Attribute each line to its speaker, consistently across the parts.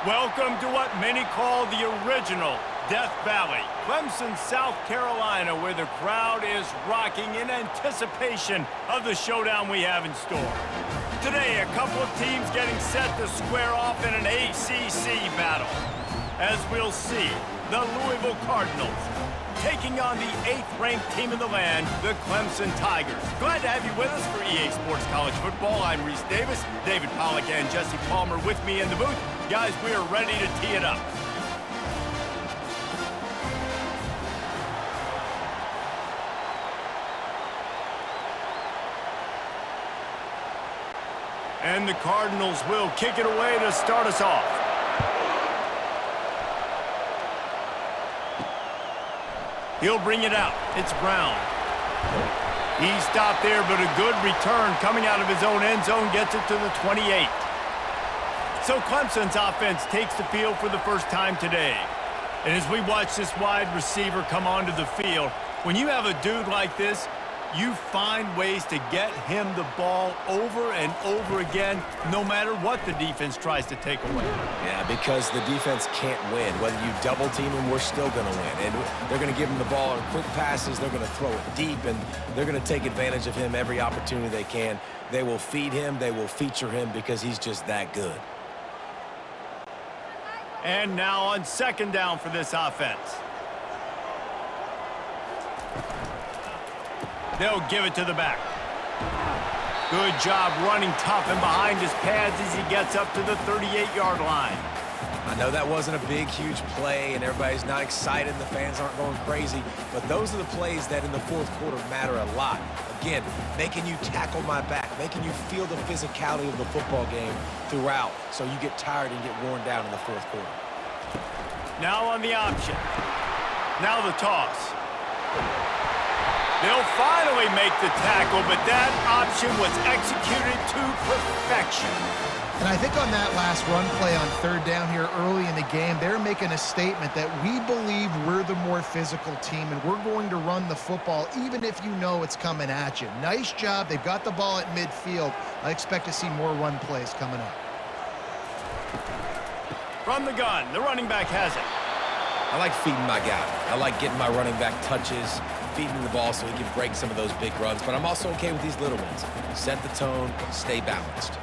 Speaker 1: Welcome to what many call the original Death Valley, Clemson, South Carolina, where the crowd is rocking in anticipation of the showdown we have in store. Today, a couple of teams getting set to square off in an ACC battle. As we'll see, the Louisville Cardinals taking on the 8th-ranked team in the land, the Clemson Tigers. Glad to have you with us for EA Sports College Football. I'm Reese Davis, David Pollack and Jesse Palmer with me in the booth. Guys, we are ready to tee it up. And the Cardinals will kick it away to start us off. He'll bring it out. It's Brown. He stopped there, but a good return coming out of his own end zone gets it to the 28. So Clemson's offense takes the field for the first time today. And as we watch this wide receiver come onto the field, when you have a dude like this, you find ways to get him the ball over and over again, no matter what the defense tries to take away.
Speaker 2: Yeah, because the defense can't win. Whether you double team him, we're still going to win. And they're going to give him the ball in quick passes. They're going to throw it deep, and they're going to take advantage of him every opportunity they can. They will feed him. They will feature him because he's just that good.
Speaker 1: And now on second down for this offense. They'll give it to the back. Good job running tough and behind his pads as he gets up to the 38-yard line.
Speaker 2: I know that wasn't a big, huge play, and everybody's not excited, and the fans aren't going crazy, but those are the plays that in the fourth quarter matter a lot. Again, making you tackle my back, making you feel the physicality of the football game throughout, so you get tired and get worn down in the fourth quarter.
Speaker 1: Now on the option. Now the toss. They'll finally make the tackle, but that option was executed to perfection.
Speaker 3: And I think on that last run play on third down here early in the game, they're making a statement that we believe we're the more physical team and we're going to run the football even if you know it's coming at you. Nice job. They've got the ball at midfield. I expect to see more run plays coming up.
Speaker 1: From the gun, the running back has it.
Speaker 2: I like feeding my guy. I like getting my running back touches, feeding him the ball so he can break some of those big runs, but I'm also okay with these little ones. Set the tone, stay balanced.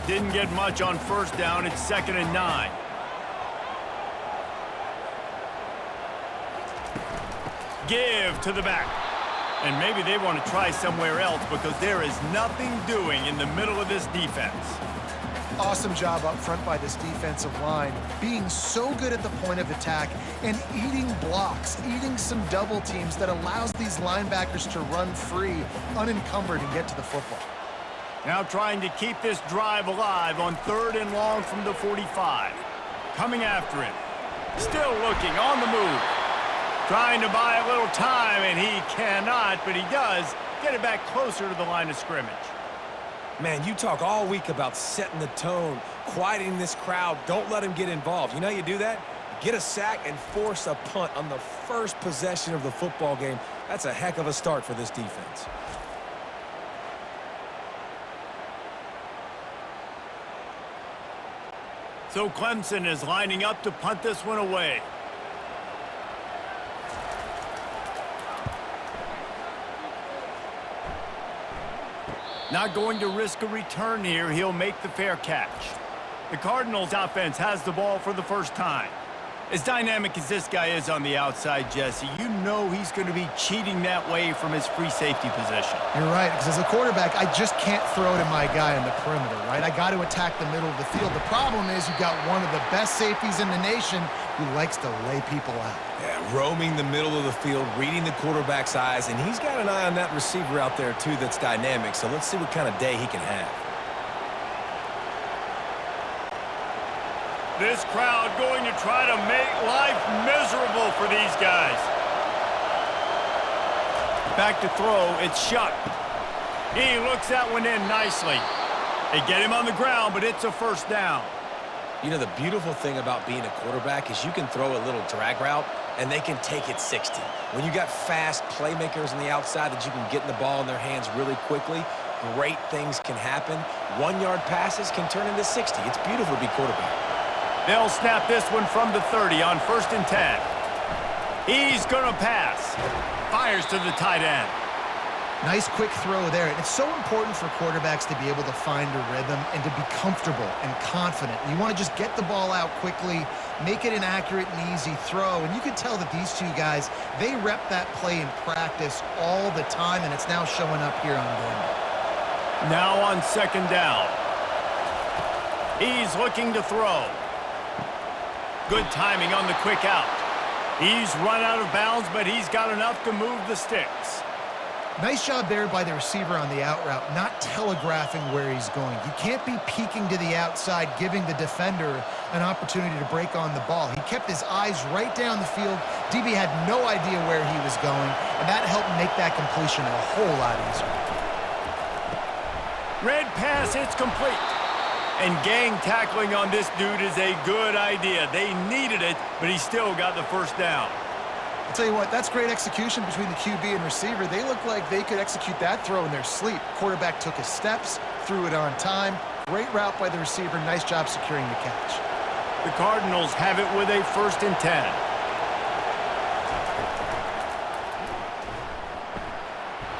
Speaker 1: Didn't get much on first down. It's 2nd and 9. Give to the back. And maybe they want to try somewhere else because there is nothing doing in the middle of this defense.
Speaker 3: Awesome job up front by this defensive line, being so good at the point of attack and eating blocks, eating some double teams that allows these linebackers to run free, unencumbered, and get to the football.
Speaker 1: Now trying to keep this drive alive on 3rd and long from the 45. Coming after him. Still looking on the move. Trying to buy a little time, and he cannot, but he does get it back closer to the line of scrimmage.
Speaker 2: Man, you talk all week about setting the tone, quieting this crowd. Don't let him get involved. You know how you do that? Get a sack and force a punt on the first possession of the football game. That's a heck of a start for this defense.
Speaker 1: So Clemson is lining up to punt this one away. Not going to risk a return here. He'll make the fair catch. The Cardinals offense has the ball for the first time. As dynamic as this guy is on the outside, Jesse, you know he's going to be cheating that way from his free safety position.
Speaker 3: You're right, because as a quarterback, I just can't throw to my guy on the perimeter, right? I got to attack the middle of the field. The problem is you've got one of the best safeties in the nation who likes to lay people out.
Speaker 2: Yeah, roaming the middle of the field, reading the quarterback's eyes, and he's got an eye on that receiver out there, too, that's dynamic. So let's see what kind of day he can have.
Speaker 1: This crowd going to try to make life miserable for these guys. Back to throw, it's Shuck. He looks that one in nicely. They get him on the ground, but it's a first down.
Speaker 2: You know, the beautiful thing about being a quarterback is you can throw a little drag route, and they can take it 60. When you got fast playmakers on the outside that you can get the ball in their hands really quickly, great things can happen. 1-yard passes can turn into 60. It's beautiful to be quarterback.
Speaker 1: They'll snap this one from the 30 on 1st and 10. He's going to pass. Fires to the tight end.
Speaker 3: Nice quick throw there. And it's so important for quarterbacks to be able to find a rhythm and to be comfortable and confident. You want to just get the ball out quickly, make it an accurate and easy throw. And you can tell that these two guys, they rep that play in practice all the time, and it's now showing up here on game day.
Speaker 1: Now on 2nd down. He's looking to throw. Good timing on the quick out. He's run out of bounds, but he's got enough to move the sticks.
Speaker 3: Nice job there by the receiver on the out route, not telegraphing where he's going. You can't be peeking to the outside, giving the defender an opportunity to break on the ball. He kept his eyes right down the field. DB had no idea where he was going, and that helped make that completion a whole lot easier.
Speaker 1: Red pass, it's complete. And gang tackling on this dude is a good idea. They needed it, but he still got the 1st down.
Speaker 3: I'll tell you what, that's great execution between the QB and receiver. They look like they could execute that throw in their sleep. Quarterback took his steps, threw it on time. Great route by the receiver. Nice job securing the catch.
Speaker 1: The Cardinals have it with a 1st and 10.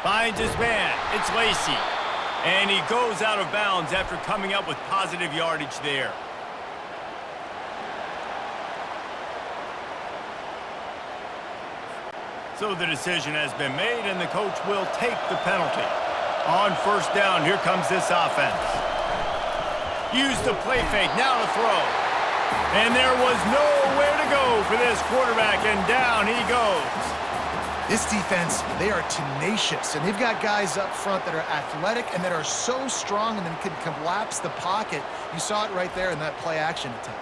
Speaker 1: Finds his man. It's Lacey. And he goes out of bounds after coming up with positive yardage there. So the decision has been made, and the coach will take the penalty. On 1st down, here comes this offense. Use the play fake, now to throw. And there was nowhere to go for this quarterback, and down he goes.
Speaker 3: This defense, they are tenacious, and they've got guys up front that are athletic and that are so strong and then can collapse the pocket. You saw it right there in that play-action attempt.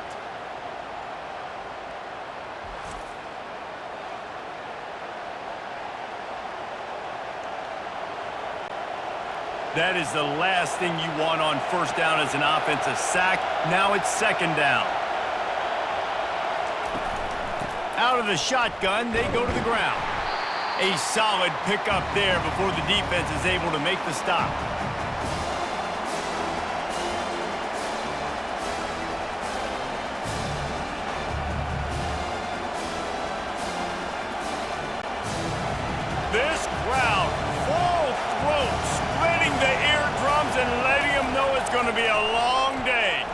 Speaker 1: That is the last thing you want on 1st down as an offensive sack. Now it's 2nd down. Out of the shotgun, they go to the ground. A solid pickup there before the defense is able to make the stop. This crowd, full throat, splitting the eardrums and letting them know it's going to be a long day.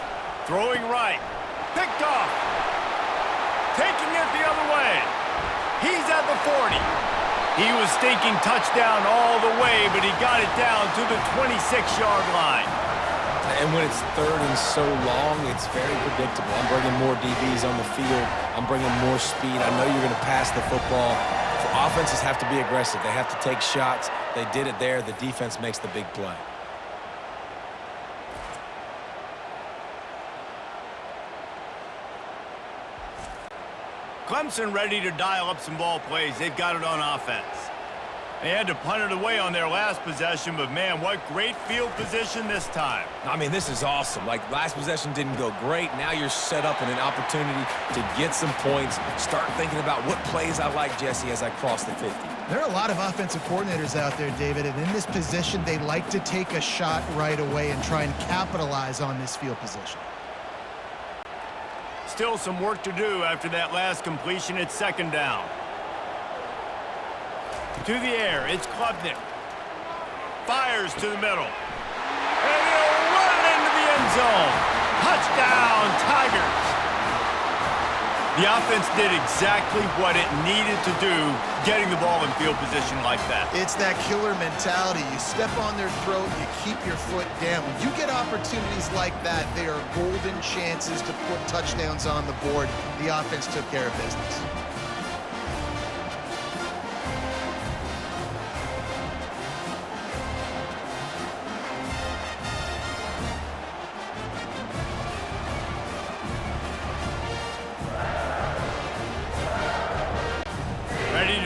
Speaker 1: Throwing right. Picked off. Taking it the other way. He's at the 40. He was thinking touchdown all the way, but he got it down to the 26-yard line.
Speaker 2: And when it's 3rd and so long, it's very predictable. I'm bringing more DBs on the field. I'm bringing more speed. I know you're going to pass the football. Offenses have to be aggressive. They have to take shots. They did it there. The defense makes the big play.
Speaker 1: Clemson ready to dial up some ball plays. They've got it on offense. They had to punt it away on their last possession, but man, what great field position this time.
Speaker 2: I mean, this is awesome. Like, last possession didn't go great. Now you're set up in an opportunity to get some points. Start thinking about what plays I like, Jesse, as I cross the 50.
Speaker 3: There are a lot of offensive coordinators out there, David, and in this position, they like to take a shot right away and try and capitalize on this field position.
Speaker 1: Still some work to do after that last completion. It's 2nd down. To the air, it's Klubnik. Fires to the middle. And he'll run into the end zone. Touchdown, Tigers. The offense did exactly what it needed to do, getting the ball in field position like that.
Speaker 3: It's that killer mentality. You step on their throat, you keep your foot down. When you get opportunities like that, they are golden chances to put touchdowns on the board. The offense took care of business.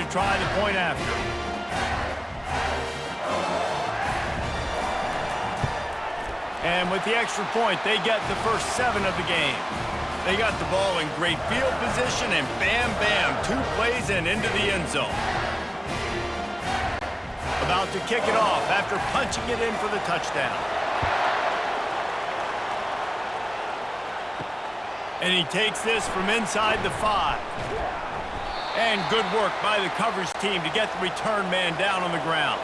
Speaker 1: Try the point after. And with the extra point, they get the first 7 of the game. They got the ball in great field position, and bam, bam, 2 plays and into the end zone. About out to kick it off after punching it in for the touchdown. And he takes this from inside the 5. And good work by the coverage team to get the return man down on the ground.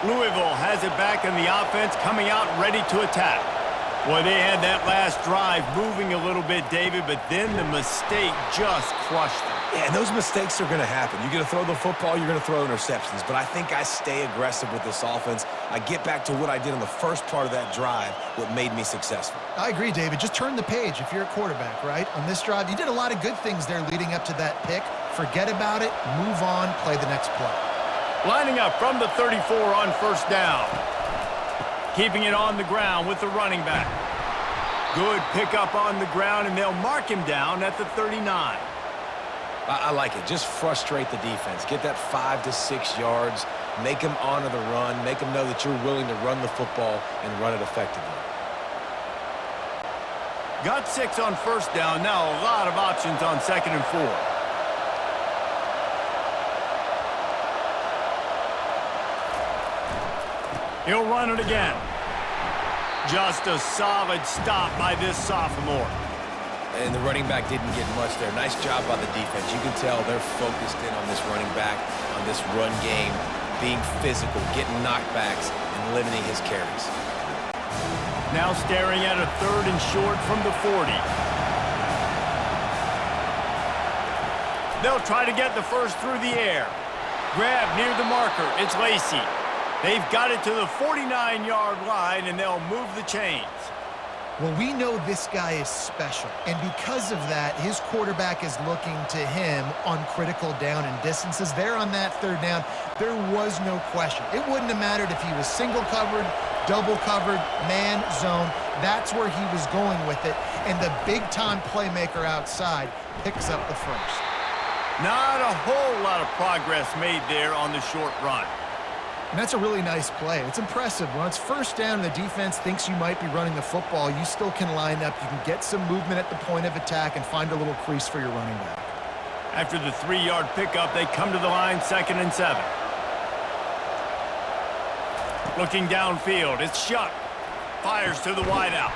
Speaker 1: Louisville has it back in the offense, coming out ready to attack. Boy, they had that last drive moving a little bit, David, but then the mistake just crushed them.
Speaker 2: Yeah, and those mistakes are going to happen. You're going to throw the football, you're going to throw interceptions. But I think I stay aggressive with this offense. I get back to what I did in the first part of that drive, what made me successful.
Speaker 3: I agree, David. Just turn the page if you're a quarterback, right? On this drive, you did a lot of good things there leading up to that pick. Forget about it, move on, play the next play.
Speaker 1: Lining up from the 34 on first down. Keeping it on the ground with the running back. Good pickup on the ground, and they'll mark him down at the 39.
Speaker 2: I like it. Just frustrate the defense. Get that 5 to 6 yards. Make them honor the run. Make them know that you're willing to run the football and run it effectively.
Speaker 1: Got 6 on first down. Now a lot of options on 2nd and 4. He'll run it again. Just a solid stop by this sophomore.
Speaker 2: And the running back didn't get much there. Nice job by the defense. You can tell they're focused in on this running back, on this run game, being physical, getting knockbacks, and limiting his carries.
Speaker 1: Now staring at a 3rd and short from the 40. They'll try to get the first through the air. Grab near the marker. It's Lacey. They've got it to the 49-yard line, and they'll move the chains.
Speaker 3: Well, we know this guy is special, and because of that, his quarterback is looking to him on critical down and distances. There on that 3rd down, there was no question. It wouldn't have mattered if he was single covered, double covered, man, zone. That's where he was going with it, and the big-time playmaker outside picks up the first.
Speaker 1: Not a whole lot of progress made there on the short run.
Speaker 3: And that's a really nice play. It's impressive. When it's first down and the defense thinks you might be running the football, you still can line up. You can get some movement at the point of attack and find a little crease for your running back.
Speaker 1: After the 3-yard pickup, they come to the line 2nd and 7. Looking downfield, it's Shuck. Fires to the wideout.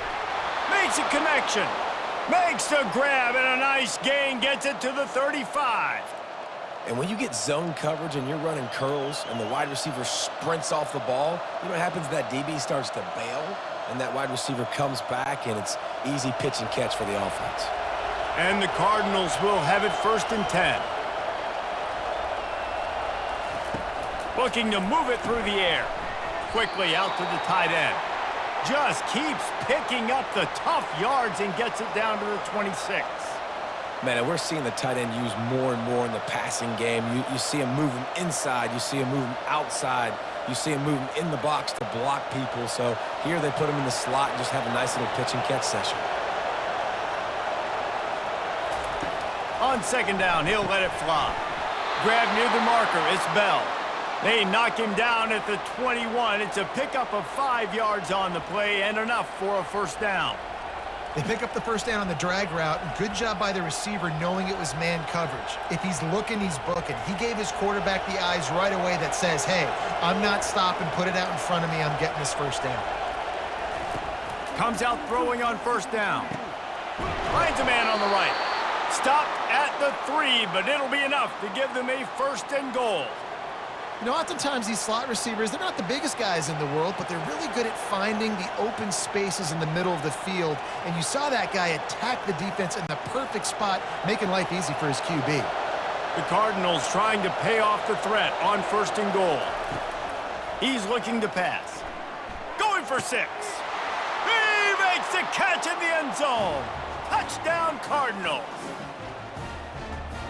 Speaker 1: Makes a connection. Makes the grab, and a nice gain gets it to the 35.
Speaker 2: And when you get zone coverage and you're running curls and the wide receiver sprints off the ball, you know what happens? That DB starts to bail, and that wide receiver comes back, and it's easy pitch and catch for the offense.
Speaker 1: And the Cardinals will have it 1st and 10. Looking to move it through the air. Quickly out to the tight end. Just keeps picking up the tough yards and gets it down to the 26.
Speaker 2: Man, and we're seeing the tight end used more and more in the passing game. You see him moving inside. You see him moving outside. You see him moving in the box to block people. So here they put him in the slot and just have a nice little pitch and catch session.
Speaker 1: On 2nd down, he'll let it fly. Grab near the marker. It's Bell. They knock him down at the 21. It's a pickup of 5 yards on the play and enough for a 1st down.
Speaker 3: They pick up the 1st down on the drag route. Good job by the receiver knowing it was man coverage. If he's looking, he's booking. He gave his quarterback the eyes right away that says, hey, I'm not stopping. Put it out in front of me. I'm getting this 1st down.
Speaker 1: Comes out throwing on 1st down. Finds a man on the right. Stopped at the 3, but it'll be enough to give them a 1st and goal.
Speaker 3: You know, oftentimes these slot receivers, they're not the biggest guys in the world, but they're really good at finding the open spaces in the middle of the field. And you saw that guy attack the defense in the perfect spot, making life easy for his QB.
Speaker 1: The Cardinals trying to pay off the threat on 1st and goal. He's looking to pass. Going for 6. He makes the catch in the end zone. Touchdown, Cardinals.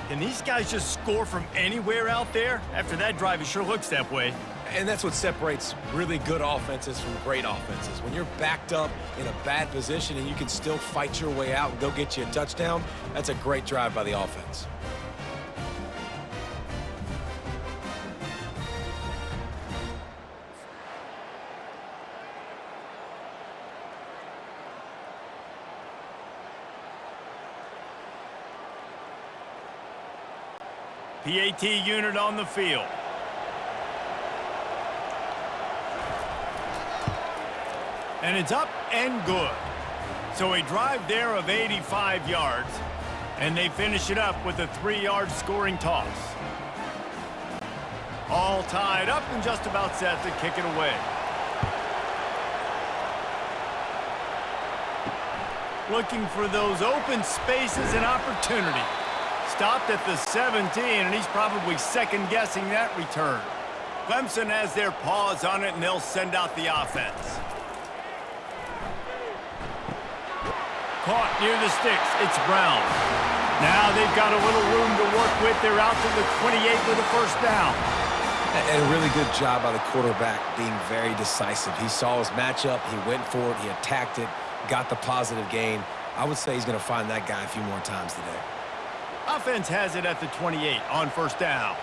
Speaker 1: Can these guys just score from anywhere out there? After that drive, it sure looks that way.
Speaker 2: And that's what separates really good offenses from great offenses. When you're backed up in a bad position and you can still fight your way out and go get you a touchdown, that's a great drive by the offense.
Speaker 1: PAT unit on the field. And it's up and good. So a drive there of 85 yards, and they finish it up with a 3-yard scoring toss. All tied up and just about set to kick it away. Looking for those open spaces and opportunity. Stopped at the 17, and he's probably second-guessing that return. Clemson has their paws on it, and they'll send out the offense. Caught near the sticks. It's Brown. Now they've got a little room to work with. They're out to the 28 with a first down.
Speaker 2: And a really good job by the quarterback being very decisive. He saw his matchup. He went for it. He attacked it. Got the positive gain. I would say he's going to find that guy a few more times today.
Speaker 1: Offense has it at the 28 on first down.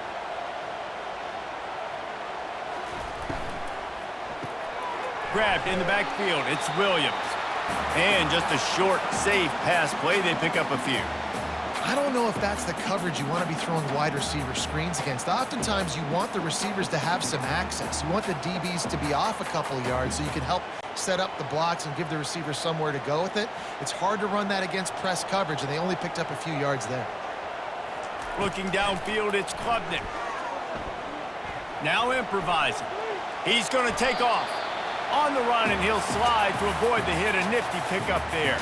Speaker 1: Grabbed in the backfield. It's Williams. And just a short, safe pass play. They pick up a few.
Speaker 3: I don't know if that's the coverage you want to be throwing wide receiver screens against. Oftentimes, you want the receivers to have some access. You want the DBs to be off a couple of yards so you can help set up the blocks and give the receiver somewhere to go with it. It's hard to run that against press coverage, and they only picked up a few yards there.
Speaker 1: Looking downfield, it's Klubnik. Now improvising. He's going to take off. On the run, and he'll slide to avoid the hit. A nifty pickup there.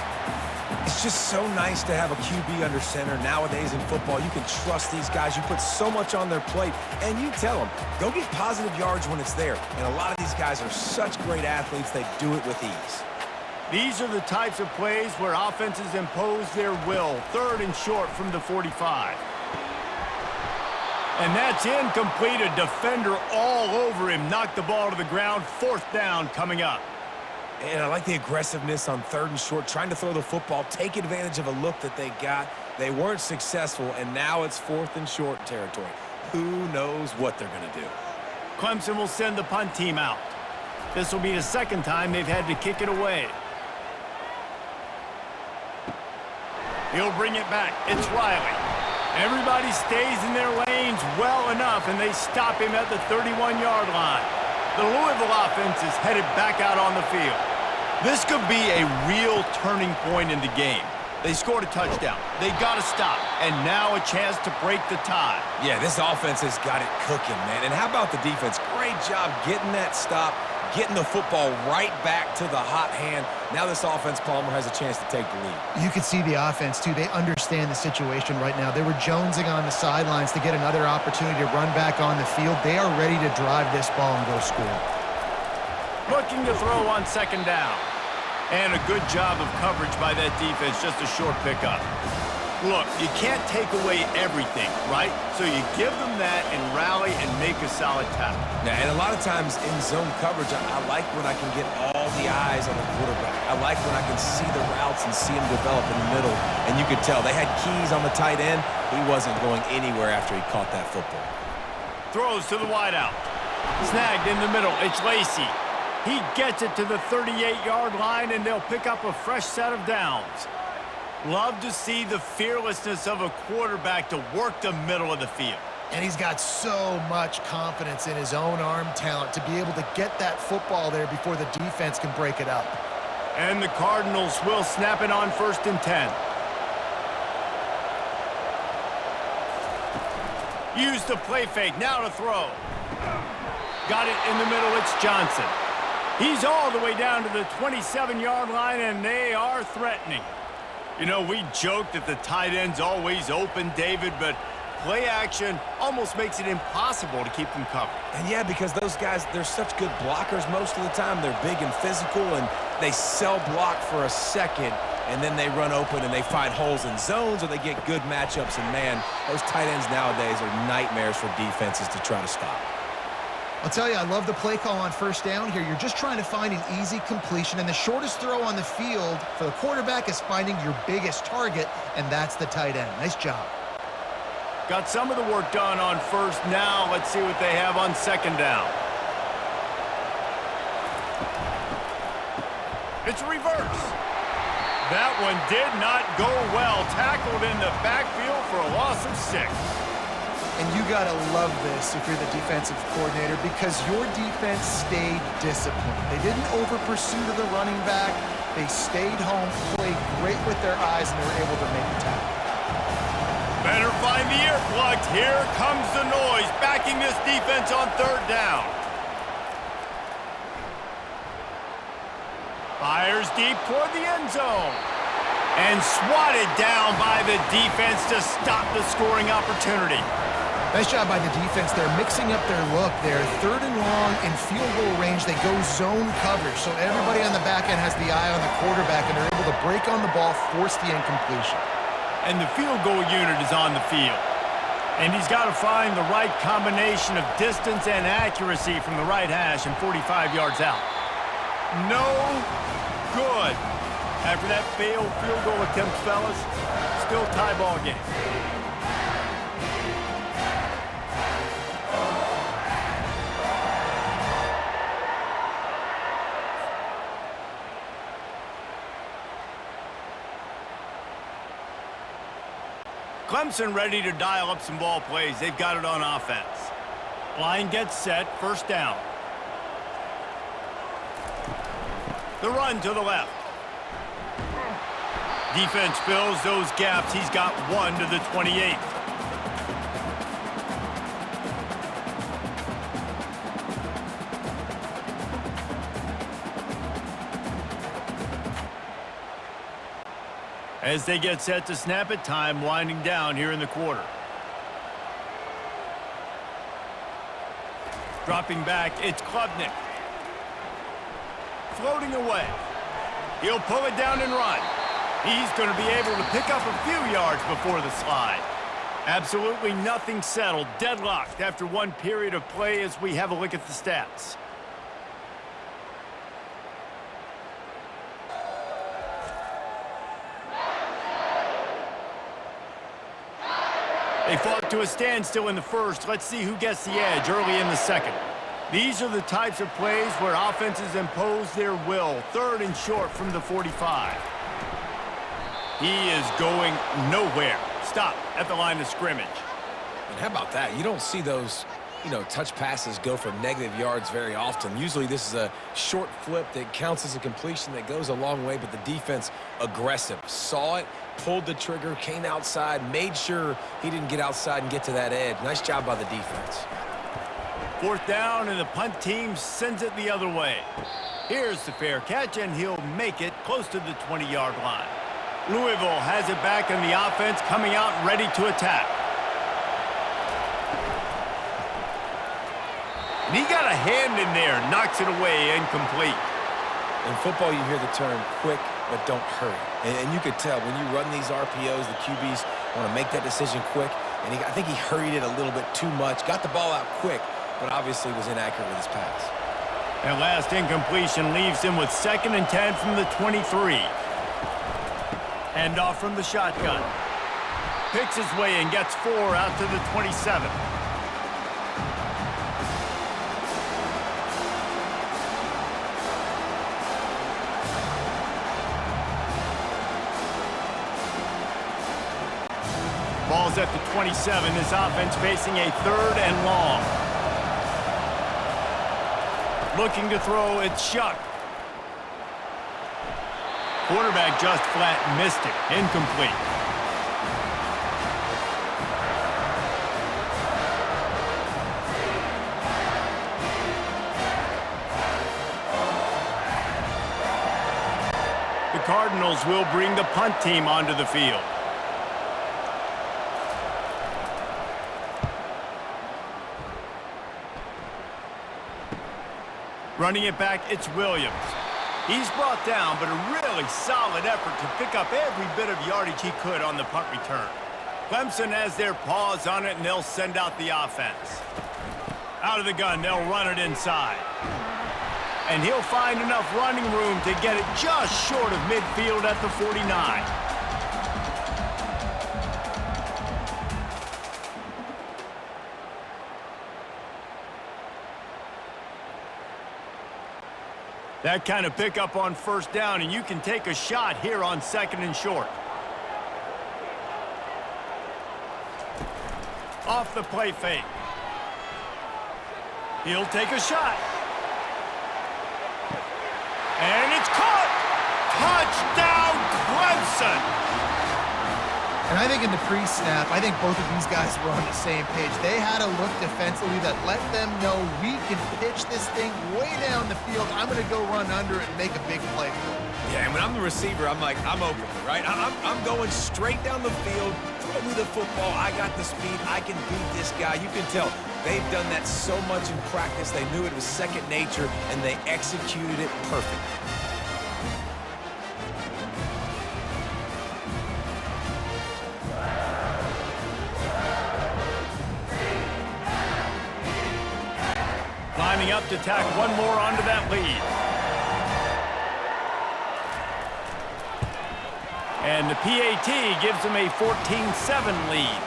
Speaker 2: It's just so nice to have a QB under center. Nowadays in football, you can trust these guys. You put so much on their plate, and you tell them, go get positive yards when it's there. And a lot of these guys are such great athletes, they do it with ease.
Speaker 1: These are the types of plays where offenses impose their will. 3rd and short from the 45. And that's incomplete. A defender all over him. Knocked the ball to the ground. 4th down coming up.
Speaker 2: And I like the aggressiveness on 3rd and short, trying to throw the football, take advantage of a look that they got. They weren't successful, and now it's 4th and short territory. Who knows what they're going to do?
Speaker 1: Clemson will send the punt team out. This will be the 2nd time they've had to kick it away. He'll bring it back. It's Riley. Everybody stays in their lanes well enough, and they stop him at the 31-yard line. The Louisville offense is headed back out on the field. This could be a real turning point in the game. They scored a touchdown. They got to stop, and now a chance to break the tie.
Speaker 2: Yeah, this offense has got it cooking, man. And how about the defense? Great job getting that stop, getting the football right back to the hot hand. Now this offense, Palmer, has a chance to take the lead.
Speaker 3: You can see the offense, too. They understand the situation right now. They were jonesing on the sidelines to get another opportunity to run back on the field. They are ready to drive this ball and go score.
Speaker 1: Looking to throw on 2nd down. And a good job of coverage by that defense, just a short pickup. Look, you can't take away everything, right? So you give them that and rally and make a solid tackle.
Speaker 2: Yeah, and a lot of times in zone coverage, I like when I can get all the eyes on the quarterback. I like when I can see the routes and see them develop in the middle. And you could tell they had keys on the tight end. He wasn't going anywhere after he caught that football.
Speaker 1: Throws to the wideout. Snagged in the middle. It's Lacey. He gets it to the 38-yard line, and they'll pick up a fresh set of downs. Love to see the fearlessness of a quarterback to work the middle of the field.
Speaker 3: And he's got so much confidence in his own arm talent to be able to get that football there before the defense can break it up.
Speaker 1: And the Cardinals will snap it on 1st and 10. Use the play fake. Now to throw. Got it in the middle. It's Johnson. He's all the way down to the 27-yard line, and they are threatening. You know, we joke that the tight end's always open, David, but play action almost makes it impossible to keep them covered.
Speaker 2: And yeah, because those guys, they're such good blockers most of the time. They're big and physical, and they sell block for a second, and then they run open and they find holes in zones, or they get good matchups. And man, those tight ends nowadays are nightmares for defenses to try to stop.
Speaker 3: I'll tell you, I love the play call on 1st down here. You're just trying to find an easy completion, and the shortest throw on the field for the quarterback is finding your biggest target, and that's the tight end. Nice job.
Speaker 1: Got some of the work done on 1st. Now let's see what they have on 2nd down. It's reverse. That one did not go well. Tackled in the backfield for a loss of 6.
Speaker 3: And you got to love this if you're the defensive coordinator because your defense stayed disciplined. They didn't over-pursue to the running back. They stayed home, played great with their eyes, and they were able to make the tackle.
Speaker 1: Better find the earplugs. Here comes the noise, backing this defense on third down. Fires deep toward the end zone. And swatted down by the defense to stop the scoring opportunity.
Speaker 3: Nice job by the defense. They're mixing up their look there. Third and long in field goal range. They go zone coverage. So everybody on the back end has the eye on the quarterback, and they're able to break on the ball, force the incompletion.
Speaker 1: And the field goal unit is on the field. And he's got to find the right combination of distance and accuracy from the right hash and 45 yards out. No good. After that failed field goal attempt, fellas, still tie ball game. Clemson ready to dial up some ball plays. They've got it on offense. Line gets set, first down. The run to the left. Defense fills those gaps. He's got 1 to the 28. As they get set to snap it, time winding down here in the quarter. Dropping back, it's Klubnik. Floating away. He'll pull it down and run. He's going to be able to pick up a few yards before the slide. Absolutely nothing settled, deadlocked after one period of play as we have a look at the stats. They fought to a standstill in the first. Let's see who gets the edge early in the second. These are the types of plays where offenses impose their will. Third and short from the 45. He is going nowhere. Stop at the line of scrimmage.
Speaker 2: And how about that? You don't see those, touch passes go for negative yards very often. Usually this is a short flip that counts as a completion that goes a long way, but the defense aggressive. Saw it, pulled the trigger, came outside, made sure he didn't get outside and get to that edge. Nice job by the defense.
Speaker 1: Fourth down, and the punt team sends it the other way. Here's the fair catch, and he'll make it close to the 20-yard line. Louisville has it back in the offense, coming out ready to attack. And he got a hand in there, knocks it away, incomplete.
Speaker 2: In football, you hear the term quick, but don't hurry. And you could tell when you run these RPOs, the QBs want to make that decision quick. And I think he hurried it a little bit too much, got the ball out quick, but obviously was inaccurate with his pass.
Speaker 1: That last incompletion leaves him with 2nd and 10 from the 23. Hand off from the shotgun. Picks his way and gets 4 out to the 27. Ball's at the 27. This offense facing a 3rd and long. Looking to throw, it's Shuck. Quarterback just flat missed it. Incomplete. The Cardinals will bring the punt team onto the field. Running it back, it's Williams. He's brought down, but a really solid effort to pick up every bit of yardage he could on the punt return. Clemson has their paws on it, and they'll send out the offense. Out of the gun, they'll run it inside. And he'll find enough running room to get it just short of midfield at the 49. That kind of pickup on first down, and you can take a shot here on 2nd and short. Off the play fake. He'll take a shot. And it's caught! Touchdown, Clemson!
Speaker 3: And I think in the pre-snap, I think both of these guys were on the same page. They had a look defensively that let them know we can pitch this thing way down the field. I'm going to go run under it and make a big play for it.
Speaker 2: Yeah, and when I'm the receiver, I'm like, I'm open, right? I'm going straight down the field. Throw me the football. I got the speed. I can beat this guy. You can tell they've done that so much in practice. They knew it was second nature, and they executed it perfectly.
Speaker 1: Lining up to tack one more onto that lead. And the PAT gives them a 14-7 lead.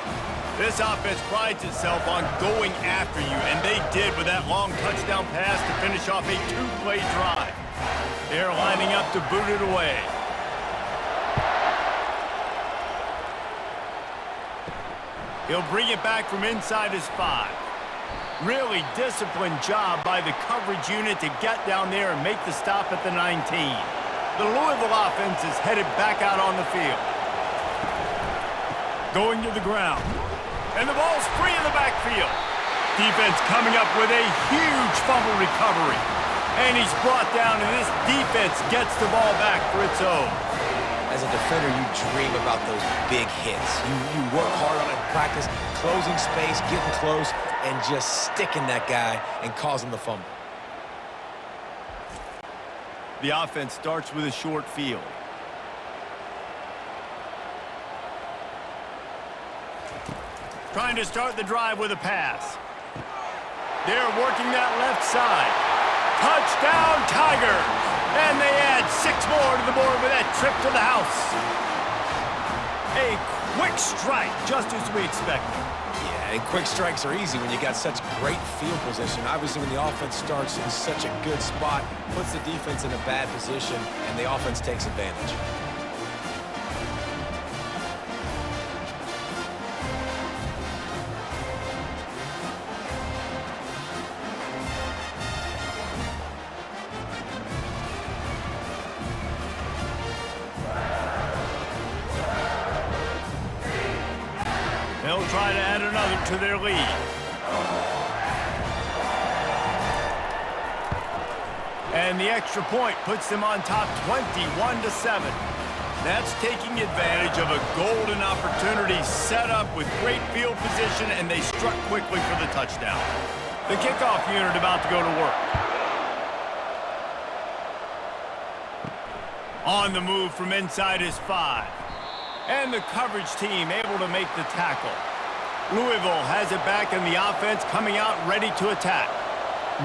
Speaker 1: This offense prides itself on going after you, and they did with that long touchdown pass to finish off a two-play drive. They're lining up to boot it away. He'll bring it back from inside his 5. Really disciplined job by the coverage unit to get down there and make the stop at the 19. The Louisville offense is headed back out on the field. Going to the ground. And the ball's free in the backfield. Defense coming up with a huge fumble recovery. And he's brought down, and this defense gets the ball back for its own.
Speaker 2: As a defender, you dream about those big hits. You work hard on it in practice, closing space, getting close, and just sticking that guy and causing the fumble.
Speaker 1: The offense starts with a short field. Trying to start the drive with a pass. They're working that left side. Touchdown, Tigers! And they add 6 more to the board with that trip to the house. A quick strike, just as we expected.
Speaker 2: Yeah, and quick strikes are easy when you got such great field position. Obviously, when the offense starts in such a good spot, puts the defense in a bad position, and the offense takes advantage.
Speaker 1: They'll try to add another to their lead. And the extra point puts them on top 21-7. That's taking advantage of a golden opportunity set up with great field position, and they struck quickly for the touchdown. The kickoff unit about to go to work. On the move from inside his 5. And the coverage team able to make the tackle. Louisville has it back, and the offense coming out ready to attack.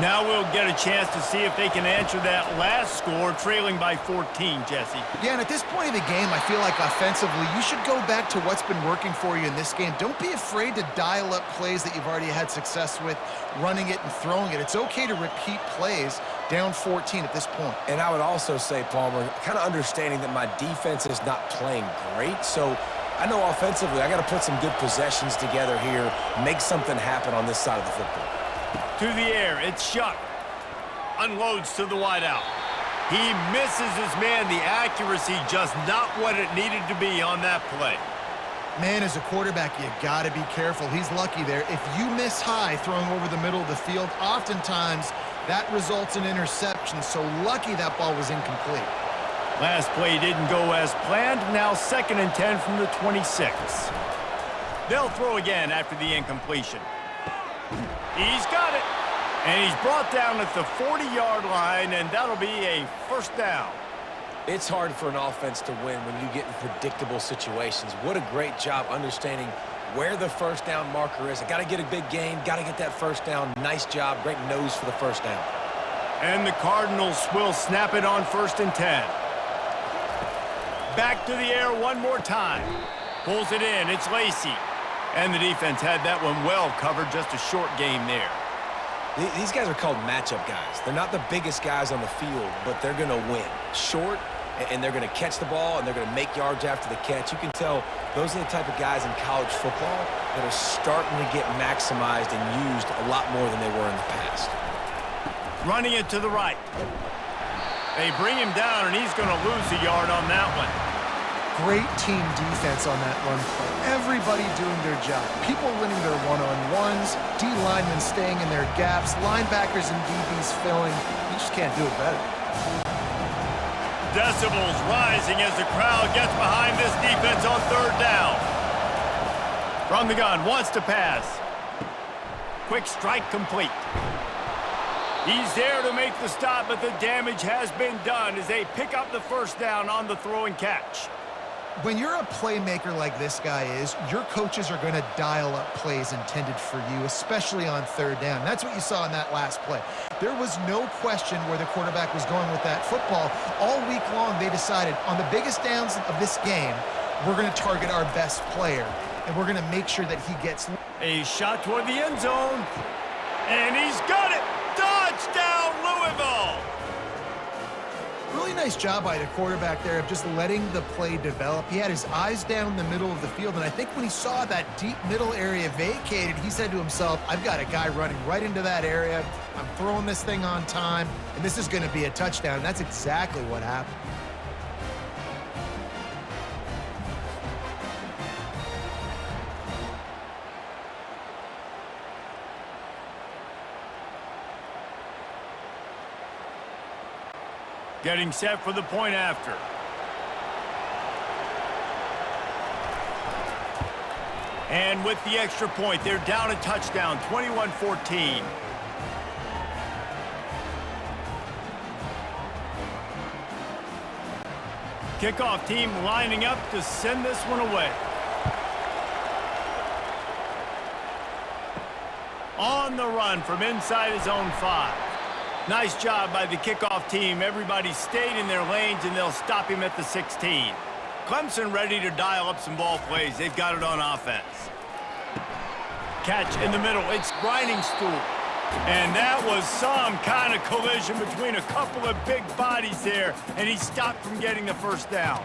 Speaker 1: Now we'll get a chance to see if they can answer that last score, trailing by 14, Jesse.
Speaker 3: Yeah, and at this point of the game, I feel like offensively, you should go back to what's been working for you in this game. Don't be afraid to dial up plays that you've already had success with, running it and throwing it. It's okay to repeat plays down 14 at this point.
Speaker 2: And I would also say, Palmer, kind of understanding that my defense is not playing great, so I know offensively I got to put some good possessions together here, make something happen on this side of the football.
Speaker 1: To the air, it's Shuck. Unloads to the wideout. He misses his man. The accuracy just not what it needed to be on that play.
Speaker 3: Man, as a quarterback, you got to be careful. He's lucky there. If you miss high throwing over the middle of the field, oftentimes that results in interception. So lucky that ball was incomplete.
Speaker 1: Last play didn't go as planned. Now 2nd and 10 from the 26. They'll throw again after the incompletion. He's got it. And he's brought down at the 40-yard line, and that'll be a first down.
Speaker 2: It's hard for an offense to win when you get in predictable situations. What a great job understanding where the first down marker is. I got to get a big gain, got to get that first down. Nice job, great nose for the first down.
Speaker 1: And the Cardinals will snap it on 1st and 10. Back to the air one more time. Pulls it in, it's Lacey. And the defense had that one well covered, just a short game there.
Speaker 2: These guys are called matchup guys. They're not the biggest guys on the field, but they're going to win. Short, and they're going to catch the ball, and they're going to make yards after the catch. You can tell those are the type of guys in college football that are starting to get maximized and used a lot more than they were in the past.
Speaker 1: Running it to the right. They bring him down, and he's going to lose a yard on that one.
Speaker 3: Great team defense on that run play. Everybody doing their job. People winning their one-on-ones, D linemen staying in their gaps, linebackers and DBs filling. You just can't do it better.
Speaker 1: Decibels rising as the crowd gets behind this defense on third down. From the gun, wants to pass. Quick strike complete. He's there to make the stop, but the damage has been done as they pick up the first down on the throw and catch.
Speaker 3: When you're a playmaker like this guy is, your coaches are going to dial up plays intended for you, especially on third down. That's what you saw in that last play. There was no question where the quarterback was going with that football. All week long, they decided on the biggest downs of this game, we're going to target our best player, and we're going to make sure that he gets
Speaker 1: a shot toward the end zone, and he's got it. Touchdown, Louisville!
Speaker 3: Really nice job by the quarterback there of just letting the play develop. He had his eyes down the middle of the field, and I think when he saw that deep middle area vacated, he said to himself, I've got a guy running right into that area. I'm throwing this thing on time, and this is going to be a touchdown. And that's exactly what happened.
Speaker 1: Getting set for the point after. And with the extra point, they're down a touchdown, 21-14. Kickoff team lining up to send this one away. On the run from inside his own 5. Nice job by the kickoff team. Everybody stayed in their lanes, and they'll stop him at the 16. Clemson ready to dial up some ball plays. They've got it on offense. Catch in the middle. It's grinding stool. And that was some kind of collision between a couple of big bodies there, and he stopped from getting the first down.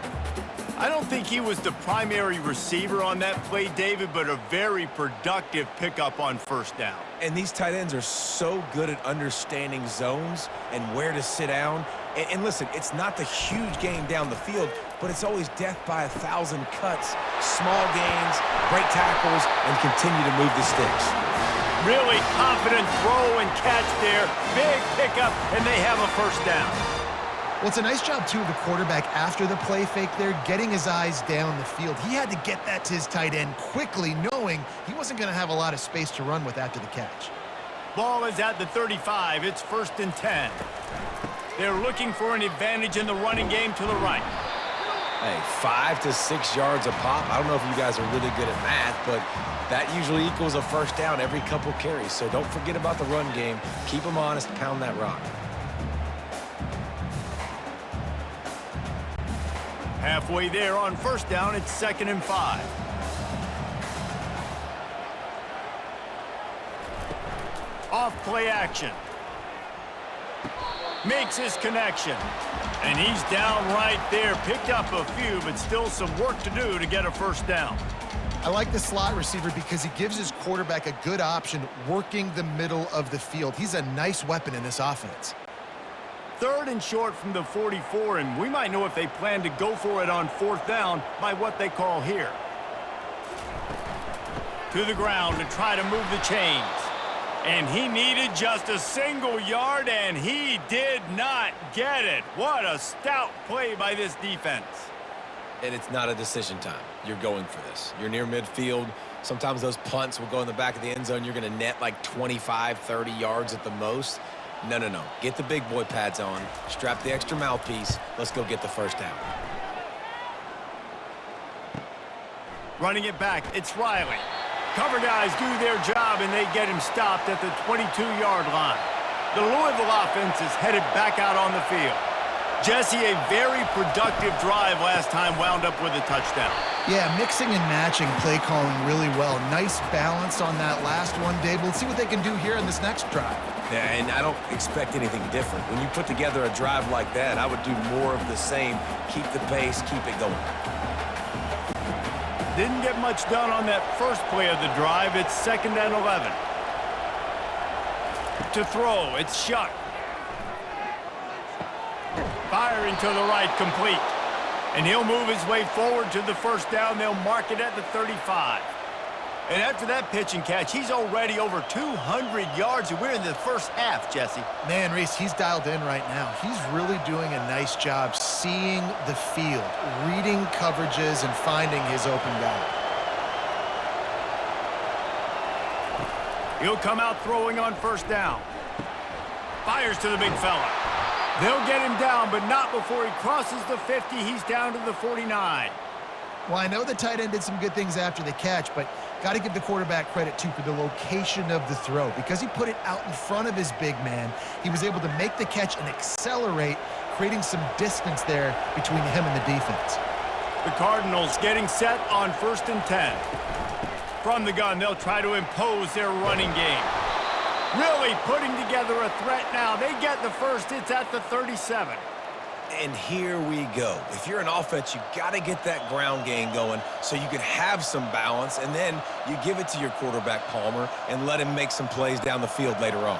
Speaker 1: I don't think he was the primary receiver on that play, David, but a very productive pickup on first down.
Speaker 2: And these tight ends are so good at understanding zones and where to sit down. And listen, it's not the huge game down the field, but it's always death by 1,000 cuts, small gains, break tackles, and continue to move the sticks.
Speaker 1: Really confident throw and catch there. Big pickup, and they have a first down.
Speaker 3: Well, it's a nice job, too, of the quarterback after the play fake there, getting his eyes down the field. He had to get that to his tight end quickly, knowing he wasn't going to have a lot of space to run with after the catch.
Speaker 1: Ball is at the 35. It's 1st and 10. They're looking for an advantage in the running game to the right.
Speaker 2: Hey, 5 to 6 yards a pop. I don't know if you guys are really good at math, but that usually equals a first down every couple carries. So don't forget about the run game. Keep them honest, pound that rock.
Speaker 1: Halfway there on first down, it's 2nd and 5. Off play action. Makes his connection. And he's down right there. Picked up a few, but still some work to do to get a first down.
Speaker 3: I like the slot receiver because he gives his quarterback a good option working the middle of the field. He's a nice weapon in this offense.
Speaker 1: 3rd and short from the 44, and we might know if they plan to go for it on 4th down by what they call here. To the ground to try to move the chains. And he needed just a single yard, and he did not get it. What a stout play by this defense.
Speaker 2: And it's not a decision time. You're going for this. You're near midfield. Sometimes those punts will go in the back of the end zone. You're going to net like 25, 30 yards at the most. No. Get the big boy pads on. Strap the extra mouthpiece. Let's go get the first down.
Speaker 1: Running it back, it's Riley. Cover guys do their job, and they get him stopped at the 22-yard line. The Louisville offense is headed back out on the field. Jesse, a very productive drive last time wound up with a touchdown.
Speaker 3: Yeah, mixing and matching play calling really well. Nice balance on that last one, Dave. We'll see what they can do here in this next drive.
Speaker 2: Yeah, and I don't expect anything different. When you put together a drive like that, I would do more of the same. Keep the pace, keep it going.
Speaker 1: Didn't get much done on that first play of the drive. It's 2nd and 11. To throw, it's Shuck. Firing to the right, complete. And he'll move his way forward to the first down. They'll mark it at the 35. And after that pitch and catch, he's already over 200 yards, and we're in the first half, Jesse.
Speaker 3: Man, Reese, he's dialed in right now. He's really doing a nice job seeing the field, reading coverages, and finding his open guy.
Speaker 1: He'll come out throwing on first down. Fires to the big fella. They'll get him down, but not before he crosses the 50. He's down to the 49.
Speaker 3: Well, I know the tight end did some good things after the catch, but got to give the quarterback credit, too, for the location of the throw. Because he put it out in front of his big man, he was able to make the catch and accelerate, creating some distance there between him and the defense.
Speaker 1: The Cardinals getting set on 1st and 10. From the gun, they'll try to impose their running game. Really putting together a threat now. They get the first. It's at the 37.
Speaker 2: And here we go. If you're an offense, you got to get that ground game going so you can have some balance, and then you give it to your quarterback, Palmer, and let him make some plays down the field later on.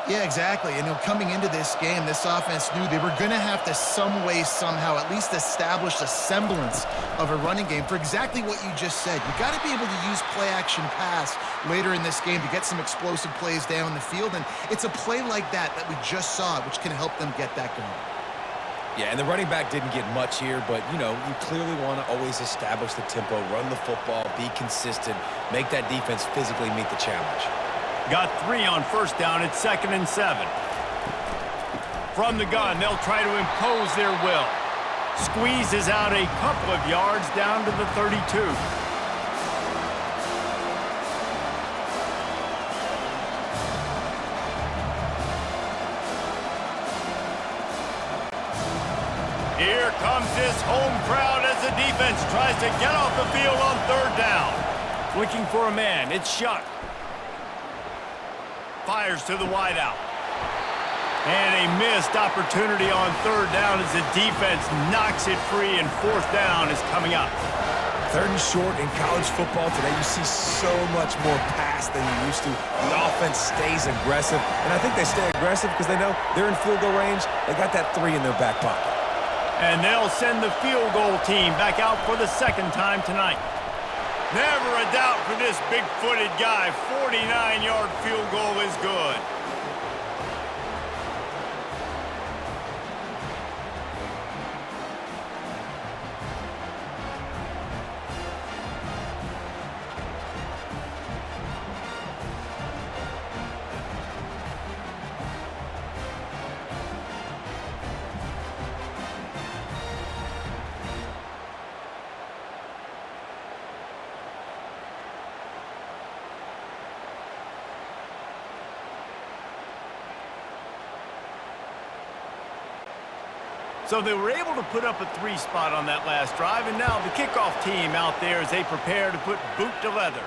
Speaker 3: Yeah, exactly. And coming into this game, this offense knew they were going to have to some way, somehow, at least establish a semblance of a running game for exactly what you just said. You got to be able to use play-action pass later in this game to get some explosive plays down the field, and it's a play like that we just saw, which can help them get that going.
Speaker 2: Yeah, and the running back didn't get much here, but, you know, you clearly want to always establish the tempo, run the football, be consistent, make that defense physically meet the challenge.
Speaker 1: Got 3 on first down. It's 2nd and 7. From the gun, they'll try to impose their will. Squeezes out a couple of yards down to the 32. Here comes this home crowd as the defense tries to get off the field on 3rd down. Looking for a man. It's Shuck. Fires to the wideout. And a missed opportunity on 3rd down as the defense knocks it free, and 4th down is coming up.
Speaker 2: 3rd and short in college football today, you see so much more pass than you used to. The offense stays aggressive, and I think they stay aggressive because they know they're in field goal range. They got that 3 in their back pocket.
Speaker 1: And they'll send the field goal team back out for the 2nd time tonight. Never a doubt for this big-footed guy. 49-yard field goal is good. So they were able to put up a 3 spot on that last drive, and now the kickoff team out there as they prepare to put boot to leather.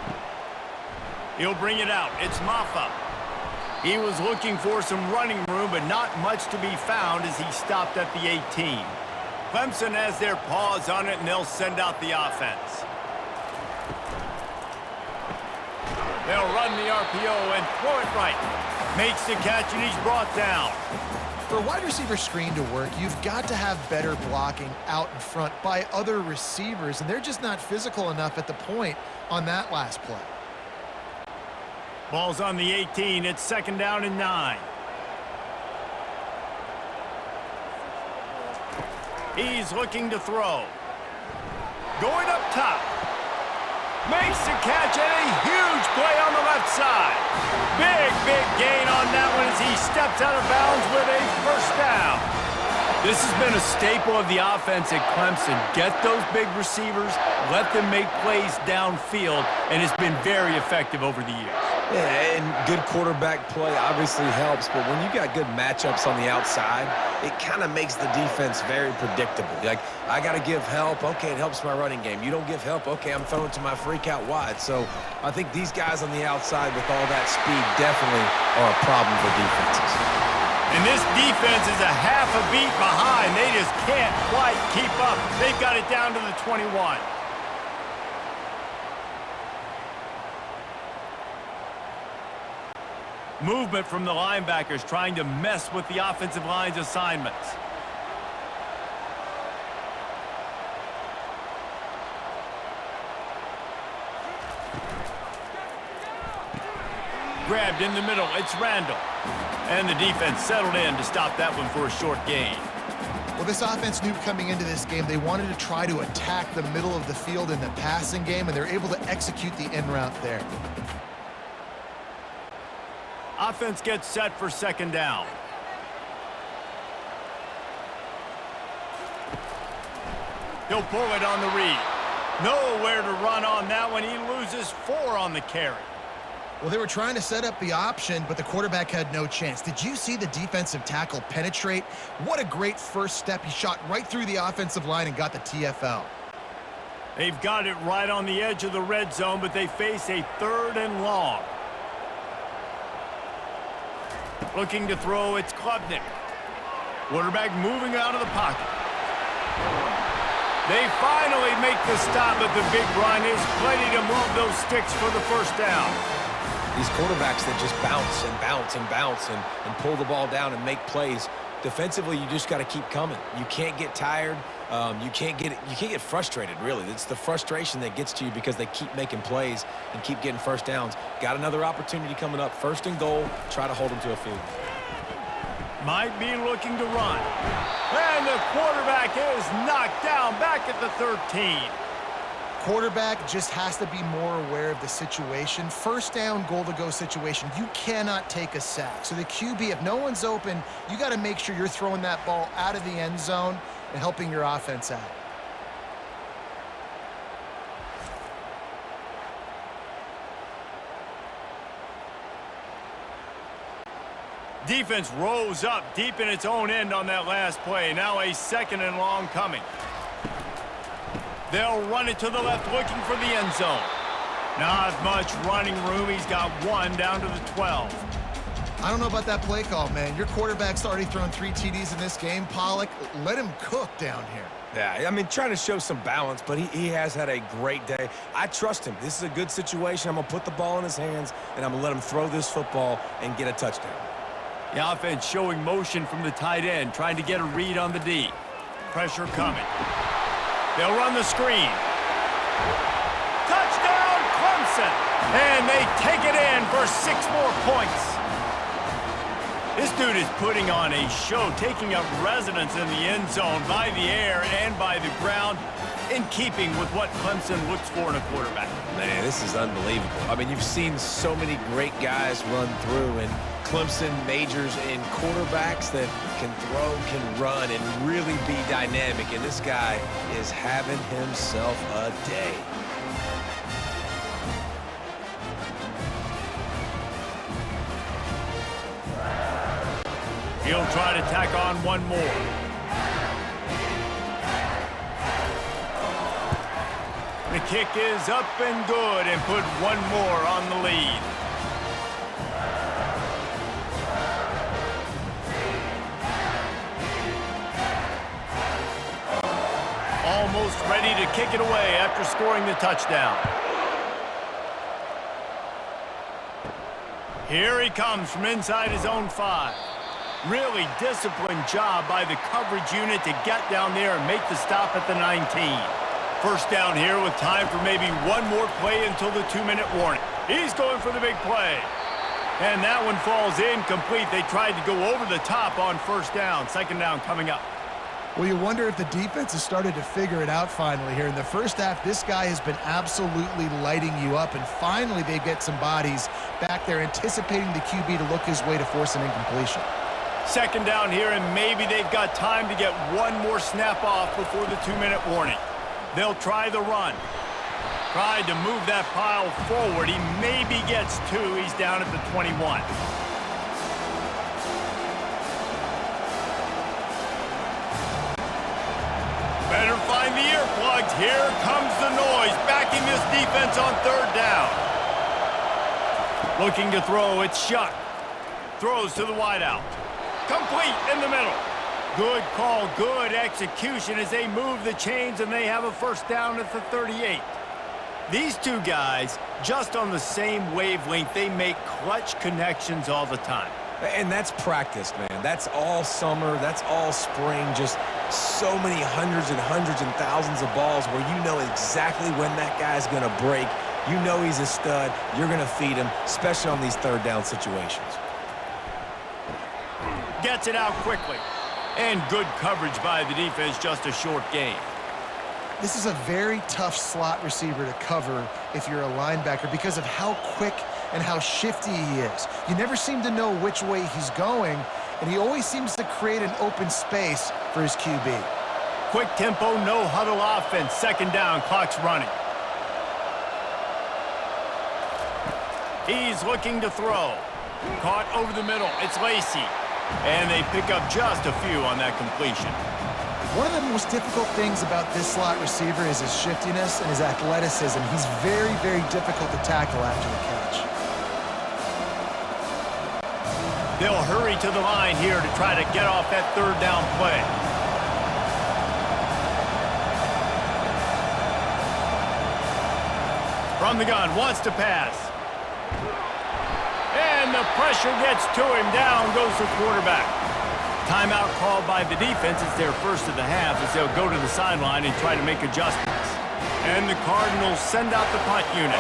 Speaker 1: He'll bring it out. It's Maffa. He was looking for some running room, but not much to be found as he stopped at the 18. Clemson has their paws on it, and they'll send out the offense. They'll run the RPO and throw it right. Makes the catch, and he's brought down.
Speaker 3: For a wide receiver screen to work, you've got to have better blocking out in front by other receivers, and they're just not physical enough at the point on that last play.
Speaker 1: Ball's on the 18. It's 2nd down and 9. He's looking to throw. Going up top. Makes the catch, and a huge play on the left side. Big gain on that one as he steps out of bounds with a 1st down. This has been a staple of the offense at Clemson. Get those big receivers, let them make plays downfield, and it's been very effective over the years.
Speaker 2: Yeah, and good quarterback play obviously helps, but when you got good matchups on the outside, it kind of makes the defense very predictable. Like, I got to give help. Okay, it helps my running game. You don't give help. Okay, I'm throwing to my freak out wide. So I think these guys on the outside with all that speed definitely are a problem for defenses.
Speaker 1: And this defense is a half a beat behind. They just can't quite keep up. They've got it down to the 21. Movement from the linebackers trying to mess with the offensive line's assignments. Grabbed in the middle, it's Randall. And the defense settled in to stop that one for a short gain.
Speaker 3: Well, this offense knew coming into this game they wanted to try to attack the middle of the field in the passing game, and they're able to execute the end route there.
Speaker 1: Offense gets set for second down. He'll pull it on the read. Nowhere to run on that one. He loses 4 on the carry.
Speaker 3: Well, they were trying to set up the option, but the quarterback had no chance. Did you see the defensive tackle penetrate? What a great first step. He shot right through the offensive line and got the TFL.
Speaker 1: They've got it right on the edge of the red zone, but they face a 3rd and long. Looking to throw, it's Klubnik. Quarterback moving out of the pocket. They finally make the stop, but the big run is plenty to move those sticks for the first down.
Speaker 2: These quarterbacks that just bounce and bounce and bounce and pull the ball down and make plays. Defensively, you just got to keep coming. You can't get tired. You can't get frustrated, really. It's the frustration that gets to you because they keep making plays and keep getting first downs. Got another opportunity coming up. 1st and goal. Try to hold them to a field.
Speaker 1: Might be looking to run. And the quarterback is knocked down back at the 13.
Speaker 3: Quarterback just has to be more aware of the situation. 1st down, goal-to-go situation. You cannot take a sack. So the QB, if no one's open, you got to make sure you're throwing that ball out of the end zone and helping your offense out.
Speaker 1: Defense rose up deep in its own end on that last play. Now a 2nd and long coming. They'll run it to the left, looking for the end zone. Not much running room. He's got 1 down to the 12.
Speaker 3: I don't know about that play call, man. Your quarterback's already thrown 3 TDs in this game. Pollock, let him cook down here.
Speaker 2: Yeah, I mean, trying to show some balance, but he has had a great day. I trust him. This is a good situation. I'm going to put the ball in his hands, and I'm going to let him throw this football and get a touchdown.
Speaker 1: The offense showing motion from the tight end, trying to get a read on the D. Pressure coming. They'll run the screen. Touchdown, Clemson! And they take it in for 6 more points. This dude is putting on a show, taking up residence in the end zone by the air and by the ground, in keeping with what Clemson looks for in a quarterback.
Speaker 2: Man, this is unbelievable. I mean, you've seen so many great guys run through, and Clemson majors in quarterbacks that can throw, can run, and really be dynamic. And this guy is having himself a day.
Speaker 1: He'll try to tack on 1 more. The kick is up and good and put 1 more on the lead. Almost ready to kick it away after scoring the touchdown. Here he comes from inside his own 5. Really disciplined job by the coverage unit to get down there and make the stop at the 19. First down here with time for maybe 1 more play until the 2-minute warning. He's going for the big play. And that one falls incomplete. They tried to go over the top on 1st down. 2nd down coming up.
Speaker 3: Well, you wonder if the defense has started to figure it out finally here. In the first half, this guy has been absolutely lighting you up, and finally they get some bodies back there anticipating the QB to look his way to force an incompletion.
Speaker 1: 2nd down here, and maybe they've got time to get 1 more snap off before the 2-minute warning. They'll try the run. Tried to move that pile forward. He maybe gets 2. He's down at the 21. Better find the earplugs. Here comes the noise, backing this defense on 3rd down. Looking to throw, it's Shuck. Throws to the wideout. Complete in the middle. Good call, good execution as they move the chains, and they have a 1st down at the 38. These two guys, just on the same wavelength, they make clutch connections all the time.
Speaker 2: And that's practice, man. That's all summer. That's all spring. Just so many hundreds and thousands of balls where you know exactly when that guy's going to break. You know he's a stud. You're going to feed him, especially on these 3rd down situations.
Speaker 1: Gets it out quickly. And good coverage by the defense, just a short gain.
Speaker 3: This is a very tough slot receiver to cover if you're a linebacker because of how quick and how shifty he is. You never seem to know which way he's going, and he always seems to create an open space for his QB.
Speaker 1: Quick tempo, no huddle offense. 2nd down, clock's running. He's looking to throw. Caught over the middle. It's Lacey. And they pick up just a few on that completion.
Speaker 3: One of the most difficult things about this slot receiver is his shiftiness and his athleticism. He's very, very difficult to tackle after the catch.
Speaker 1: They'll hurry to the line here to try to get off that 3rd down play. From the gun, wants to pass. And the pressure gets to him. Down goes the quarterback. Timeout called by the defense. It's their 1st of the half as they'll go to the sideline and try to make adjustments. And the Cardinals send out the punt unit.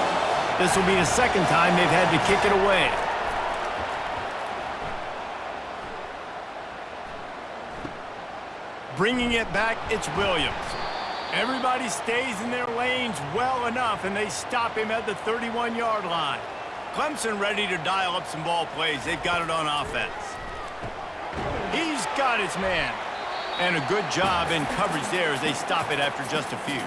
Speaker 1: This will be the 2nd time they've had to kick it away. Bringing it back, it's Williams. Everybody stays in their lanes well enough, and they stop him at the 31-yard line. Clemson ready to dial up some ball plays. They've got it on offense. He's got his man. And a good job in coverage there as they stop it after just a few.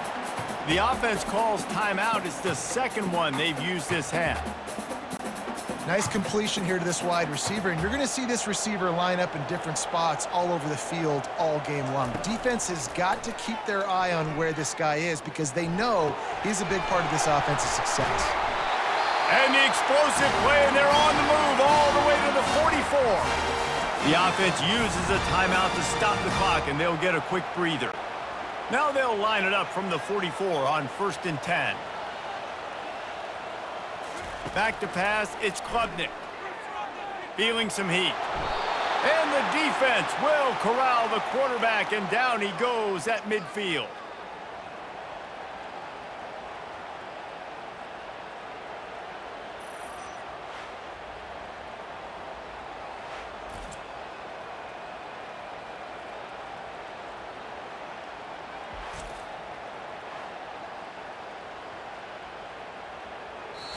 Speaker 1: The offense calls timeout. It's the 2nd one they've used this half.
Speaker 3: Nice completion here to this wide receiver, and you're going to see this receiver line up in different spots all over the field all game long. Defense has got to keep their eye on where this guy is because they know he's a big part of this offense's success.
Speaker 1: And the explosive play, and they're on the move all the way to the 44. The offense uses a timeout to stop the clock, and they'll get a quick breather. Now they'll line it up from the 44 on 1st and 10. Back to pass, it's Klubnik. Feeling some heat. And the defense will corral the quarterback, and down he goes at midfield.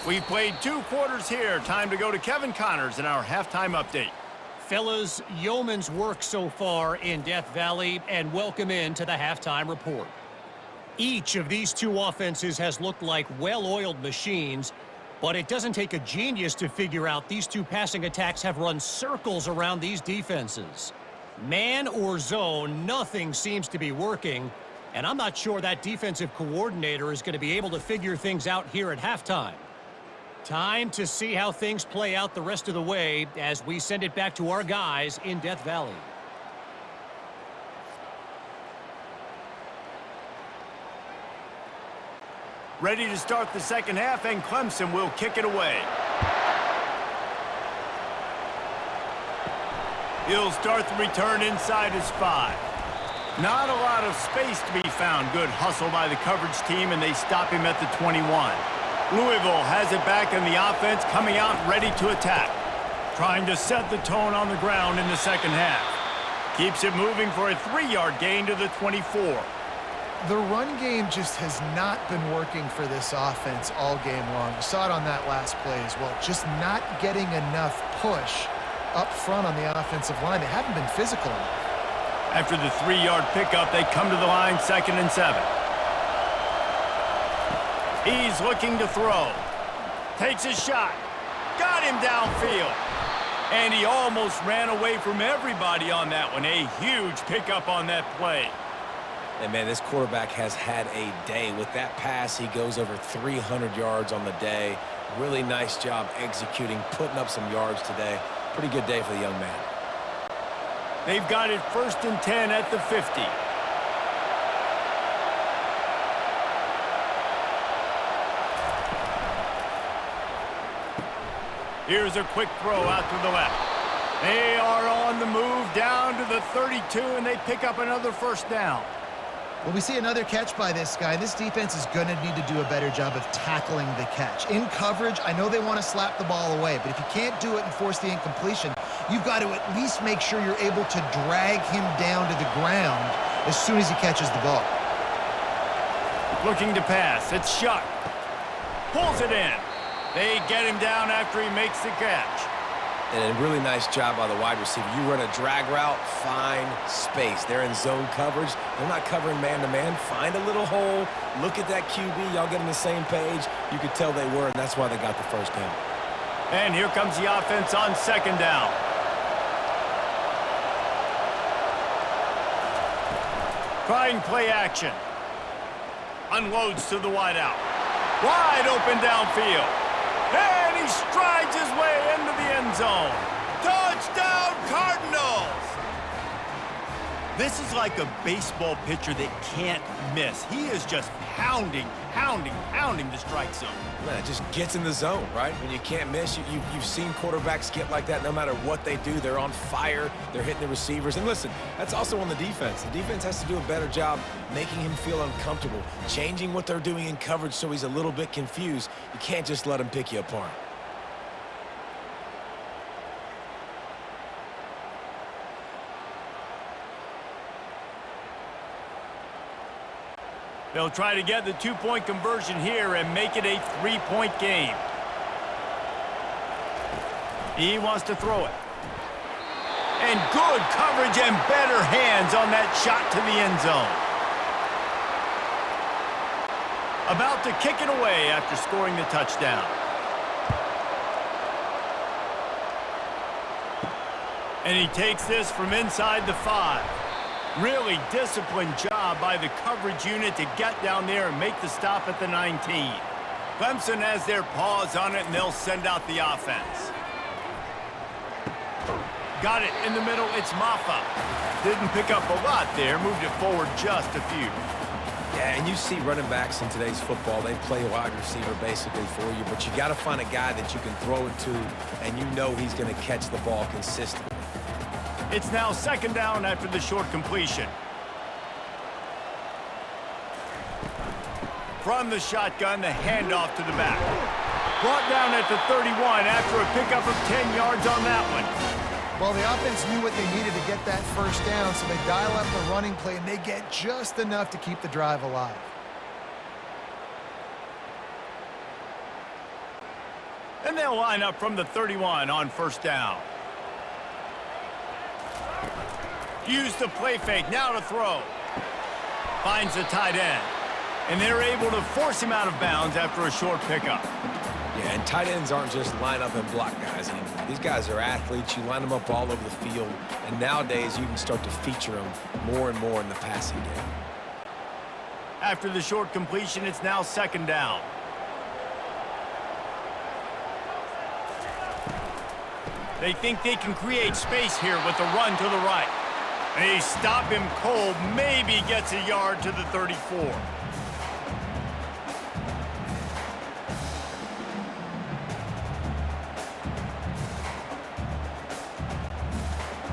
Speaker 1: We've played 2 quarters here. Time to go to Kevin Connors in our halftime update.
Speaker 4: Fellas, yeoman's work so far in Death Valley, and welcome in to the halftime report. Each of these 2 offenses has looked like well-oiled machines, but it doesn't take a genius to figure out these 2 passing attacks have run circles around these defenses. Man or zone, nothing seems to be working, and I'm not sure that defensive coordinator is going to be able to figure things out here at halftime. Time to see how things play out the rest of the way as we send it back to our guys in Death Valley.
Speaker 1: Ready to start the 2nd half, and Clemson will kick it away. He'll start the return inside his 5. Not a lot of space to be found. Good hustle by the coverage team, and they stop him at the 21. Louisville has it back, and the offense coming out ready to attack. Trying to set the tone on the ground in the 2nd half. Keeps it moving for a 3-yard gain to the 24.
Speaker 3: The run game just has not been working for this offense all game long. You saw it on that last play as well. Just not getting enough push up front on the offensive line. They haven't been physical enough.
Speaker 1: After the 3-yard pickup, they come to the line 2nd and 7. He's looking to throw. Takes a shot. Got him downfield. And he almost ran away from everybody on that one. A huge pickup on that play.
Speaker 2: And, man, this quarterback has had a day. With that pass, he goes over 300 yards on the day. Really nice job executing, putting up some yards today. Pretty good day for the young man.
Speaker 1: They've got it 1st and 10 at the 50. Here's a quick throw out to the left. They are on the move down to the 32, and they pick up another 1st down.
Speaker 3: Well, we see another catch by this guy. This defense is going to need to do a better job of tackling the catch. In coverage, I know they want to slap the ball away, but if you can't do it and force the incompletion, you've got to at least make sure you're able to drag him down to the ground as soon as he catches the ball.
Speaker 1: Looking to pass. It's Shuck. Pulls it in. They get him down after he makes the catch.
Speaker 2: And a really nice job by the wide receiver. You run a drag route, find space. They're in zone coverage. They're not covering man-to-man. Find a little hole. Look at that QB. Y'all get on the same page. You could tell they were, and that's why they got the 1st down.
Speaker 1: And here comes the offense on 2nd down. Trying play action. Unloads to the wideout. Wide open downfield. And he strides his way into the end zone. Touchdown, Cardinals! This is like a baseball pitcher that can't miss. He is just pounding the strike zone.
Speaker 2: Man, it just gets in the zone, right? When you can't miss, you've seen quarterbacks get like that no matter what they do. They're on fire. They're hitting the receivers. And listen, that's also on the defense. The defense has to do a better job making him feel uncomfortable, changing what they're doing in coverage so he's a little bit confused. You can't just let him pick you apart.
Speaker 1: They'll try to get the 2-point conversion here and make it a 3-point game. He wants to throw it. And good coverage and better hands on that shot to the end zone. About to kick it away after scoring the touchdown. And he takes this from inside the 5. Really disciplined job by the coverage unit to get down there and make the stop at the 19. Clemson has their paws on it, and they'll send out the offense. Got it in the middle. It's Maffa. Didn't pick up a lot there. Moved it forward just a few.
Speaker 2: Yeah, and you see running backs in today's football, they play wide receiver basically for you, but you got to find a guy that you can throw it to, and you know he's going to catch the ball consistently.
Speaker 1: It's now 2nd down after the short completion. From the shotgun, the handoff to the back. Brought down at the 31 after a pickup of 10 yards on that one.
Speaker 3: Well, the offense knew what they needed to get that 1st down, so they dial up the running play, and they get just enough to keep the drive alive.
Speaker 1: And they'll line up from the 31 on 1st down. Use the play fake, now to throw. Finds the tight end. And they're able to force him out of bounds after a short pickup.
Speaker 2: Yeah, and tight ends aren't just line up and block guys anymore. These guys are athletes. You line them up all over the field. And nowadays, you can start to feature them more and more in the passing game.
Speaker 1: After the short completion, it's now 2nd down. They think they can create space here with a run to the right. They stop him cold, maybe gets a yard to the 34.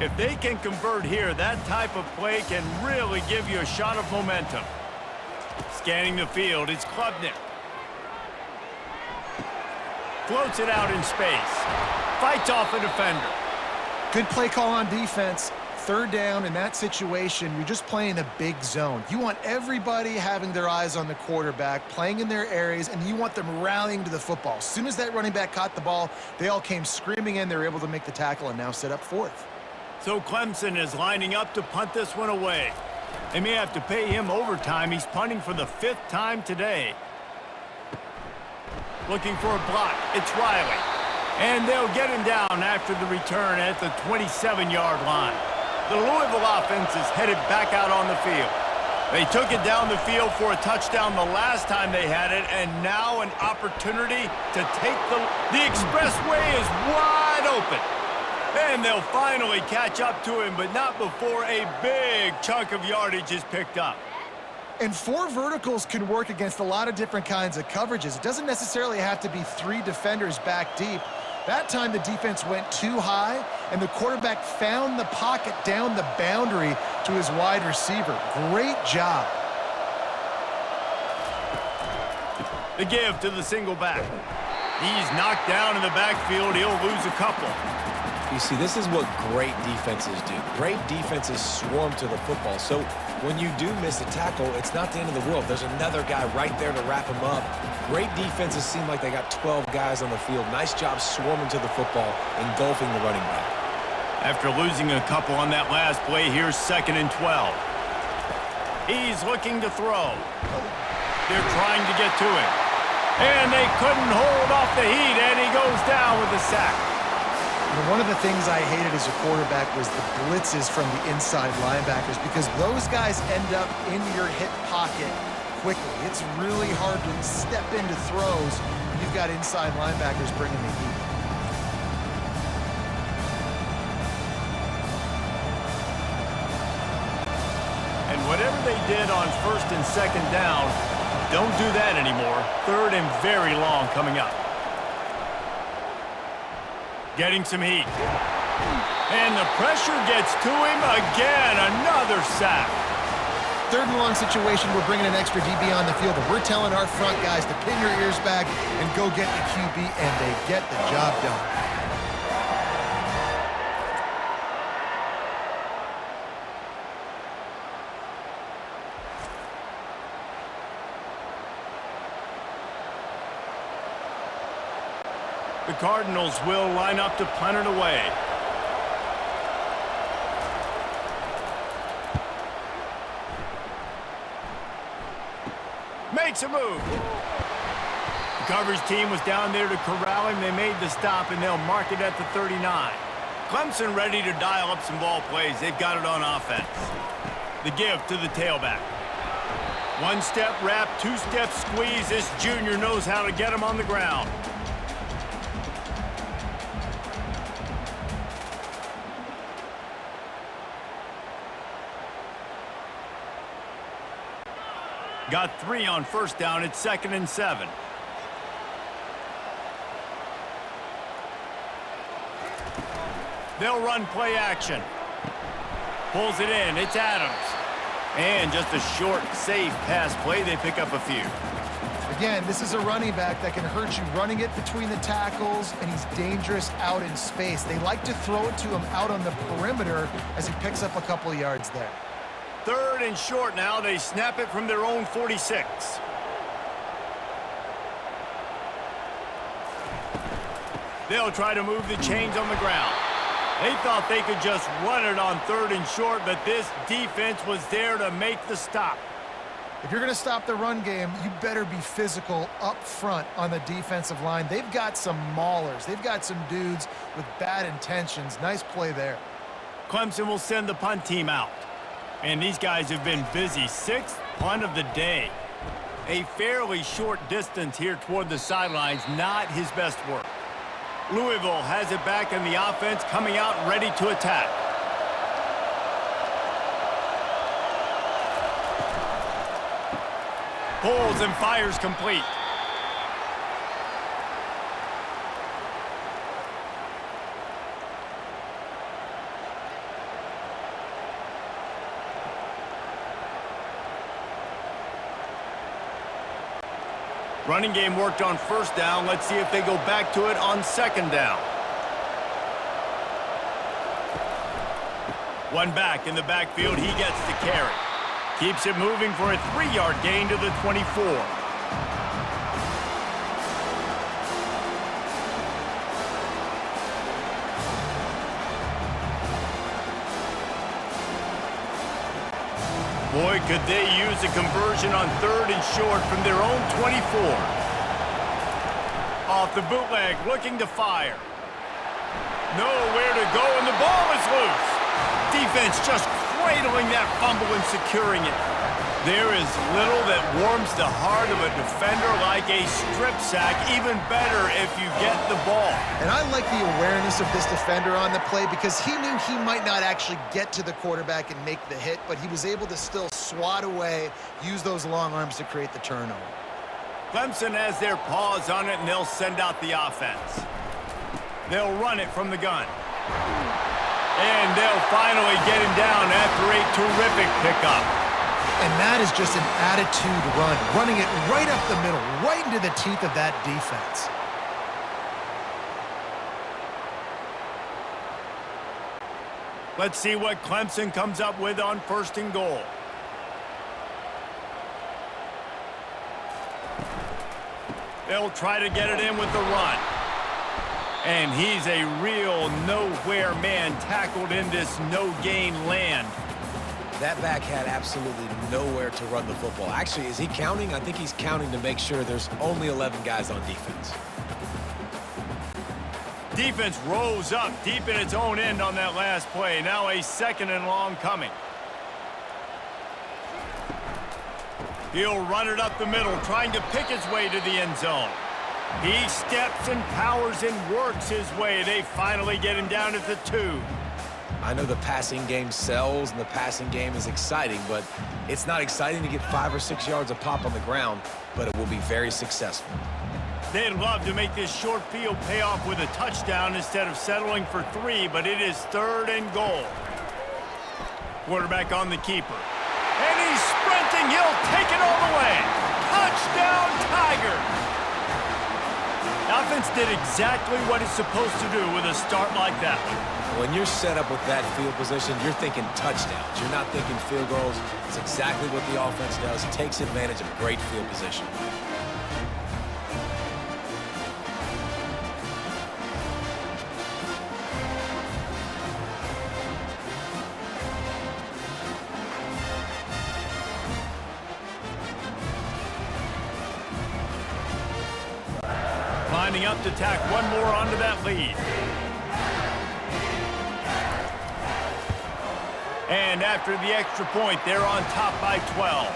Speaker 1: If they can convert here, that type of play can really give you a shot of momentum. Scanning the field, it's Klubnik. Floats it out in space. Fights off a defender.
Speaker 3: Good play call on defense. 3rd down in that situation, you're just playing a big zone. You want everybody having their eyes on the quarterback, playing in their areas, and you want them rallying to the football. As soon as that running back caught the ball, they all came screaming in. They were able to make the tackle and now set up 4th.
Speaker 1: So Clemson is lining up to punt this one away. They may have to pay him overtime. He's punting for the 5th time today. looking for a block. It's Riley. And they'll get him down after the return at the 27-yard line. The Louisville offense is headed back out on the field. They took it down the field for a touchdown the last time they had it, and now an opportunity to take the expressway is wide open. And they'll finally catch up to him, but not before a big chunk of yardage is picked up.
Speaker 3: And 4 verticals can work against a lot of different kinds of coverages. It doesn't necessarily have to be 3 defenders back deep. That time the defense went too high, and the quarterback found the pocket down the boundary to his wide receiver. Great job.
Speaker 1: The give to the single back. He's knocked down in the backfield. He'll lose a couple.
Speaker 2: You see, this is what great defenses do. Great defenses swarm to the football. So when you do miss a tackle, it's not the end of the world. There's another guy right there to wrap him up. Great defenses seem like they got 12 guys on the field. Nice job swarming to the football, engulfing the running back.
Speaker 1: After losing a couple on that last play, here's 2nd and 12. He's looking to throw. They're trying to get to him. And they couldn't hold off the heat, and he goes down with a sack.
Speaker 3: One of the things I hated as a quarterback was the blitzes from the inside linebackers, because those guys end up in your hip pocket quickly. It's really hard to step into throws when you've got inside linebackers bringing the heat.
Speaker 1: And whatever they did on 1st and 2nd down, don't do that anymore. 3rd and very long coming up. Getting some heat. And the pressure gets to him again. Another sack.
Speaker 3: 3rd and long situation, we're bringing an extra DB on the field, and we're telling our front guys to pin your ears back and go get the QB, and they get the job done.
Speaker 1: The Cardinals will line up to punt it away. Makes a move. The coverage team was down there to corral him. They made the stop, and they'll mark it at the 39. Clemson ready to dial up some ball plays. They've got it on offense. The give to the tailback. 1-step wrap, 2-step squeeze. This junior knows how to get him on the ground. Got 3 on 1st down. It's 2nd and 7. They'll run play action. Pulls it in. It's Adams. And just a short, safe pass play. They pick up a few.
Speaker 3: Again, this is a running back that can hurt you running it between the tackles, and he's dangerous out in space. They like to throw it to him out on the perimeter as he picks up a couple of yards there.
Speaker 1: 3rd and short now. They snap it from their own 46. They'll try to move the chains on the ground. They thought they could just run it on 3rd and short, but this defense was there to make the stop.
Speaker 3: If you're going to stop the run game, you better be physical up front on the defensive line. They've got some maulers. They've got some dudes with bad intentions. Nice play there.
Speaker 1: Clemson will send the punt team out. And these guys have been busy. 6th punt of the day. A fairly short distance here toward the sidelines. Not his best work. Louisville has it back in the offense, coming out ready to attack. Pulls and fires complete. Running game worked on 1st down. Let's see if they go back to it on 2nd down. One back in the backfield. He gets to carry. Keeps it moving for a 3-yard gain to the 24. Boy, could they use a conversion on 3rd and short from their own 24. Off the bootleg, looking to fire. Nowhere to go, and the ball is loose. Defense just cradling that fumble and securing it. There is little that warms the heart of a defender like a strip sack. Even better if you get the ball.
Speaker 3: And I like the awareness of this defender on the play because he knew he might not actually get to the quarterback and make the hit, but he was able to still swat away, use those long arms to create the turnover.
Speaker 1: Clemson has their paws on it, and they'll send out the offense. They'll run it from the gun. And they'll finally get him down after a terrific pickup.
Speaker 3: And that is just an attitude run, running it right up the middle, right into the teeth of that defense.
Speaker 1: Let's see what Clemson comes up with on 1st and goal. They'll try to get it in with the run. And he's a real nowhere man tackled in this no-gain land.
Speaker 2: That back had absolutely nowhere to run the football. Actually, is he counting? I think he's counting to make sure there's only 11 guys on defense.
Speaker 1: Defense rose up deep in its own end on that last play. Now a 2nd and long coming. He'll run it up the middle, trying to pick his way to the end zone. He steps and powers and works his way. They finally get him down at the 2.
Speaker 2: I know the passing game sells and the passing game is exciting, but it's not exciting to get 5 or 6 yards of pop on the ground, but it will be very successful.
Speaker 1: They'd love to make this short field pay off with a touchdown instead of settling for 3, but it is 3rd and goal. Quarterback on the keeper. And he's sprinting. He'll take it all the way. Touchdown, Tigers! Offense did exactly what it's supposed to do with a start like that.
Speaker 2: When you're set up with that field position, you're thinking touchdowns. You're not thinking field goals. It's exactly what the offense does. Takes advantage of great field position.
Speaker 1: Lining up to tack one more onto that lead. And after the extra point, they're on top by 12.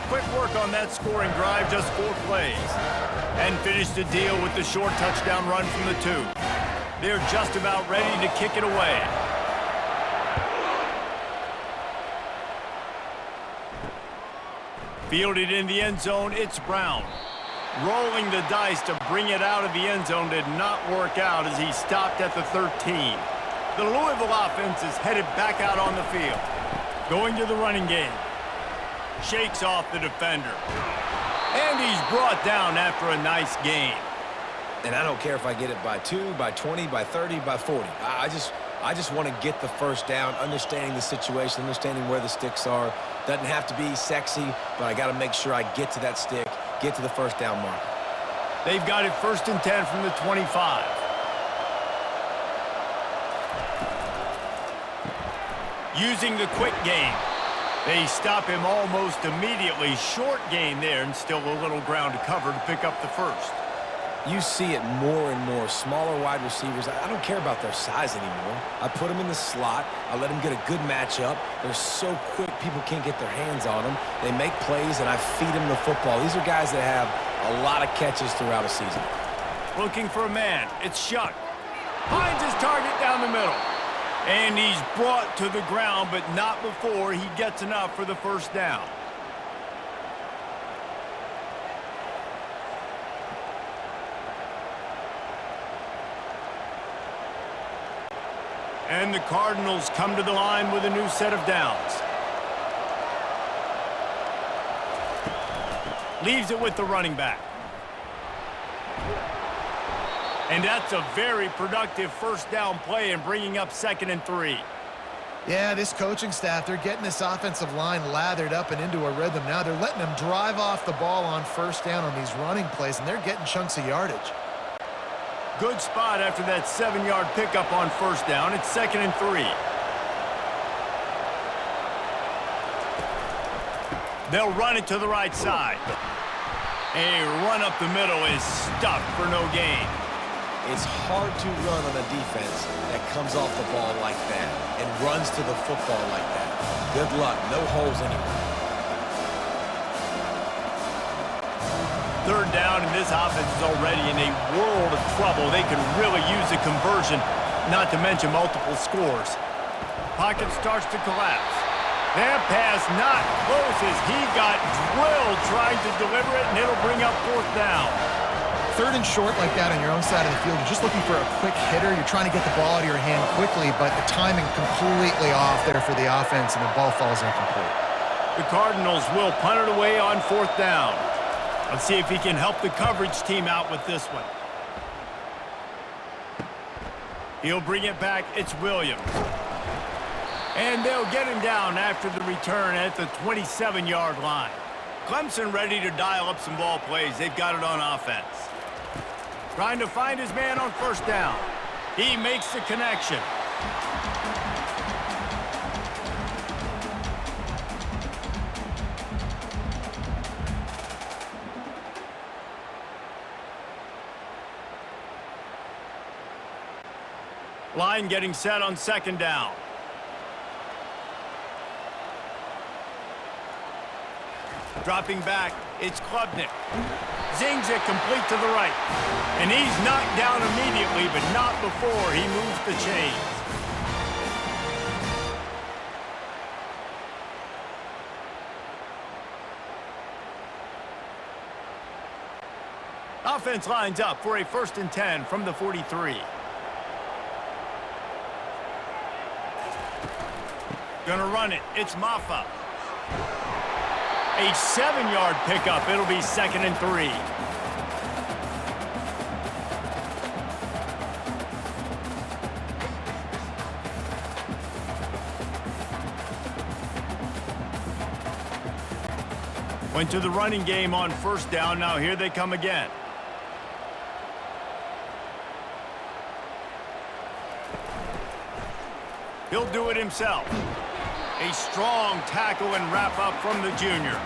Speaker 1: Quick work on that scoring drive, just 4 plays. And finish the deal with the short touchdown run from the 2. They're just about ready to kick it away. Fielded in the end zone, it's Brown. Rolling the dice to bring it out of the end zone did not work out as he stopped at the 13. The Louisville offense is headed back out on the field. Going to the running game. Shakes off the defender. And he's brought down after a nice gain.
Speaker 2: And I don't care if I get it by 2, by 20, by 30, by 40. I just want to get the first down, understanding the situation, understanding where the sticks are. Doesn't have to be sexy, but I got to make sure I get to that stick, get to the first down marker.
Speaker 1: They've got it 1st and 10 from the 25. Using the quick game. They stop him almost immediately. Short gain there and still a little ground to cover to pick up the 1st.
Speaker 2: You see it more and more. Smaller wide receivers, I don't care about their size anymore. I put them in the slot. I let them get a good matchup. They're so quick, people can't get their hands on them. They make plays, and I feed them the football. These are guys that have a lot of catches throughout a season.
Speaker 1: Looking for a man. It's Shuck. Finds his target down the middle. And he's brought to the ground, but not before he gets enough for the 1st down. And the Cardinals come to the line with a new set of downs. Leaves it with the running back. And that's a very productive 1st down play and bringing up 2nd and 3.
Speaker 3: Yeah, this coaching staff, they're getting this offensive line lathered up and into a rhythm. Now they're letting them drive off the ball on 1st down on these running plays, and they're getting chunks of yardage.
Speaker 1: Good spot after that 7-yard pickup on 1st down. It's 2nd and 3. They'll run it to the right side. A run up the middle is stuffed for no gain.
Speaker 2: It's hard to run on a defense that comes off the ball like that and runs to the football like that. Good luck. No holes anywhere.
Speaker 1: Third down, and this offense is already in a world of trouble. They could really use a conversion, not to mention multiple scores. Pocket starts to collapse. That pass not close as he got drilled trying to deliver it, and it'll bring up fourth down.
Speaker 3: Third and short like that on your own side of the field, you're just looking for a quick hitter. You're trying to get the ball out of your hand quickly, but the timing completely off there for the offense, and the ball falls incomplete.
Speaker 1: The Cardinals will punt it away on fourth down. Let's see if he can help the coverage team out with this one. He'll bring it back. It's Williams. And they'll get him down after the return at the 27-yard line. Clemson ready to dial up some ball plays. They've got it on offense. Trying to find his man on first down. He makes the connection. Line getting set on second down. Dropping back, it's Klubnik. Zings it complete to the right. And he's knocked down immediately, but not before he moves the chains. Offense lines up for a 1st and 10 from the 43. Gonna run it. It's Maffa. A 7-yard pickup. It'll be 2nd and 3. Went to the running game on first down. Now here they come again. He'll do it himself. A strong tackle and wrap-up from the junior.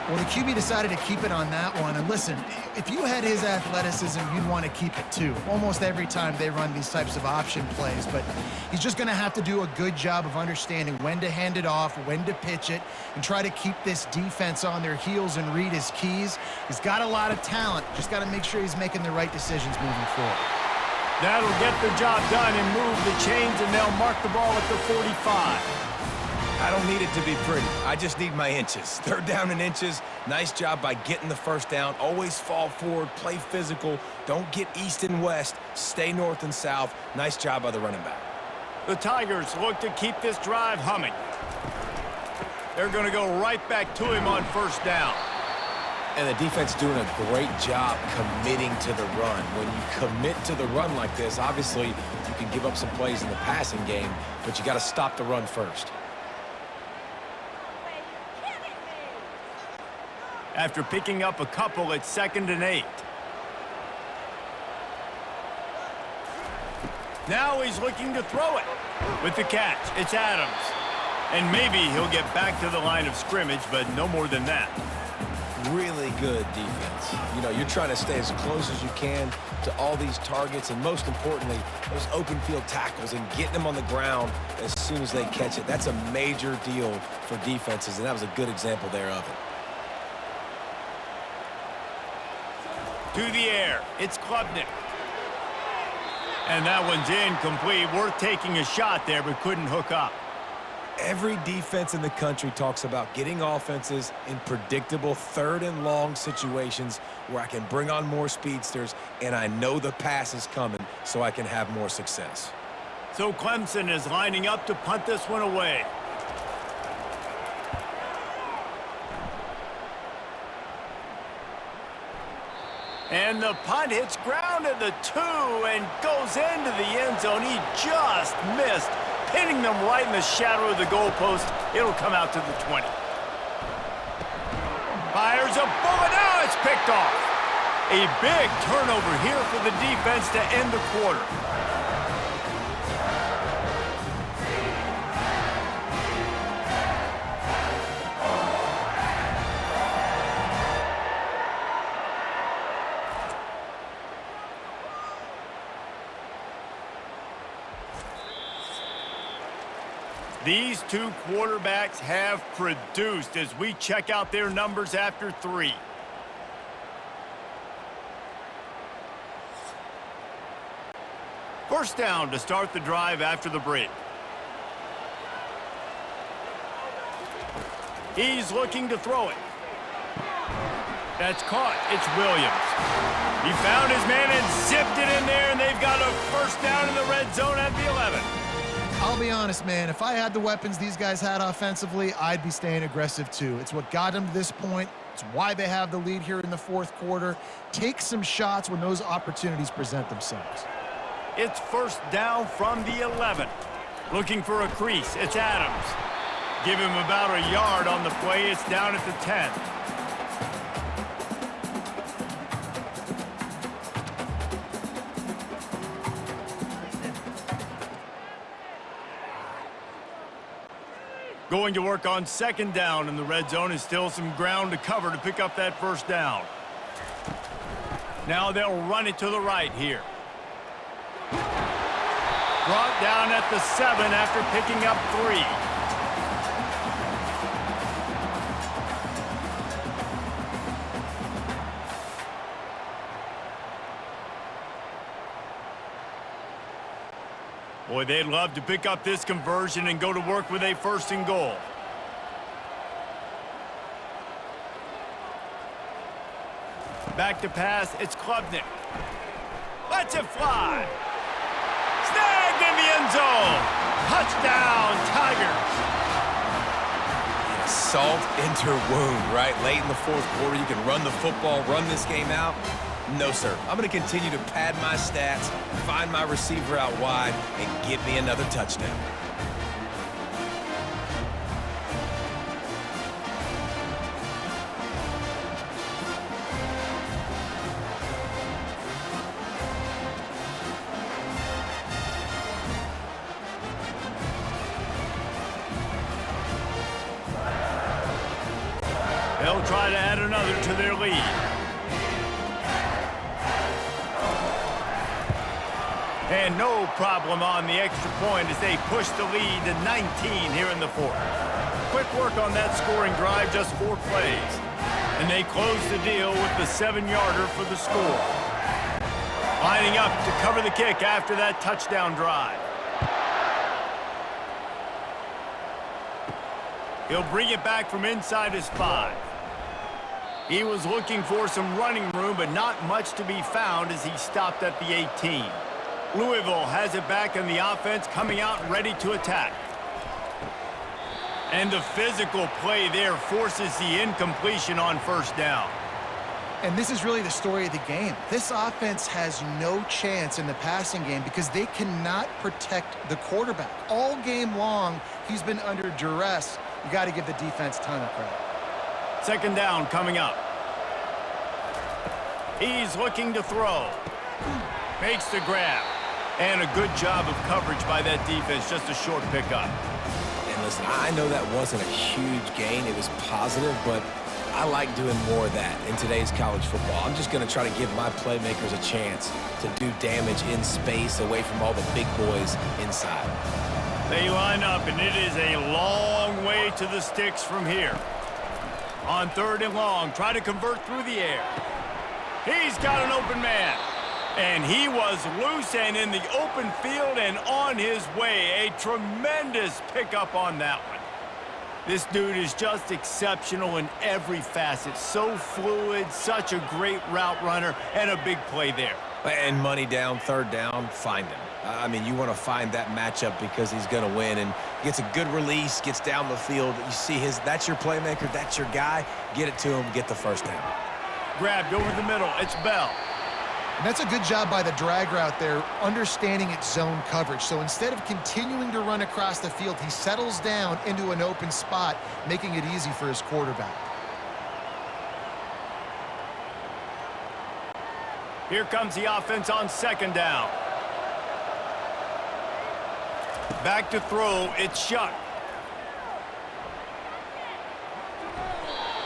Speaker 3: Well, the QB decided to keep it on that one. And listen, if you had his athleticism, you'd want to keep it too. Almost every time they run these types of option plays. But he's just going to have to do a good job of understanding when to hand it off, when to pitch it, and try to keep this defense on their heels and read his keys. He's got a lot of talent. Just got to make sure he's making the right decisions moving forward.
Speaker 1: That'll get the job done and move the chains, and they'll mark the ball at the 45.
Speaker 2: I don't need it to be pretty. I just need my inches. Third down in inches. Nice job by getting the first down. Always fall forward, play physical. Don't get east and west. Stay north and south. Nice job by the running back.
Speaker 1: The Tigers look to keep this drive humming. They're going to go right back to him on first down.
Speaker 2: And the defense doing a great job committing to the run. When you commit to the run like this, obviously you can give up some plays in the passing game, but you got to stop the run first.
Speaker 1: After picking up a couple, it's 2nd and 8. Now he's looking to throw it. With the catch, it's Adams. And maybe he'll get back to the line of scrimmage, but no more than that.
Speaker 2: Really good defense. You know, you're trying to stay as close as you can to all these targets, and most importantly, those open field tackles and getting them on the ground as soon as they catch it. That's a major deal for defenses, and that was a good example there of it.
Speaker 1: To the air, it's Klubnik. And that one's incomplete. Worth taking a shot there, but couldn't hook up.
Speaker 2: Every defense in the country talks about getting offenses in predictable 3rd and long situations where I can bring on more speedsters and I know the pass is coming so I can have more success.
Speaker 1: So Clemson is lining up to punt this one away. And the punt hits ground at the 2 and goes into the end zone. He just missed, pinning them right in the shadow of the goalpost. It'll come out to the 20. Fires a bullet. Now it's picked off. A big turnover here for the defense to end the quarter. These two quarterbacks have produced as we check out their numbers after 3. First down to start the drive after the break. He's looking to throw it. That's caught. It's Williams. He found his man and zipped it in there, and they've got a first down in the red zone at the 11.
Speaker 3: I'll be honest, man. If I had the weapons these guys had offensively, I'd be staying aggressive too. It's what got them to this point. It's why they have the lead here in the fourth quarter. Take some shots when those opportunities present themselves.
Speaker 1: It's first down from the 11. Looking for a crease. It's Adams. Give him about a yard on the play. It's down at the 10. Going to work on second down in the red zone is still some ground to cover to pick up that first down. Now they'll run it to the right here. Brought down at the 7 after picking up 3. Boy, they'd love to pick up this conversion and go to work with a first and goal. Back to pass, it's Klubnik. Lets it fly. Snagged in the end zone. Touchdown, Tigers.
Speaker 2: Salt into wound, right? Late in the fourth quarter, you can run the football, run this game out. No, sir. I'm going to continue to pad my stats, find my receiver out wide, and get me another touchdown.
Speaker 1: They'll try to add another to their lead. And no problem on the extra point as they push the lead to 19 here in the fourth. Quick work on that scoring drive, just 4 plays. And they close the deal with the 7-yarder for the score. Lining up to cover the kick after that touchdown drive. He'll bring it back from inside his 5. He was looking for some running room, but not much to be found as he stopped at the 18. Louisville has it back in the offense, coming out ready to attack. And the physical play there forces the incompletion on first down.
Speaker 3: And this is really the story of the game. This offense has no chance in the passing game because they cannot protect the quarterback. All game long, he's been under duress. You got to give the defense a ton of credit.
Speaker 1: Second down coming up. He's looking to throw. Makes the grab. And a good job of coverage by that defense, just a short pickup.
Speaker 2: And listen, I know that wasn't a huge gain. It was positive, but I like doing more of that in today's college football. I'm just going to try to give my playmakers a chance to do damage in space away from all the big boys inside.
Speaker 1: They line up, and it is a long way to the sticks from here. On third and long, try to convert through the air. He's got an open man. And he was loose and in the open field and on his way. A tremendous pickup on that one. This dude is just exceptional in every facet. So fluid, such a great route runner, and a big play there.
Speaker 2: And money down, third down, find him. I mean, you want to find that matchup because he's going to win. And gets a good release, gets down the field. You see that's your playmaker, that's your guy. Get it to him, get the first down.
Speaker 1: Grabbed over the middle. It's Bell.
Speaker 3: And that's a good job by the drag route there, understanding its zone coverage. So instead of continuing to run across the field, he settles down into an open spot, making it easy for his quarterback.
Speaker 1: Here comes the offense on second down. Back to throw, it's Shuck.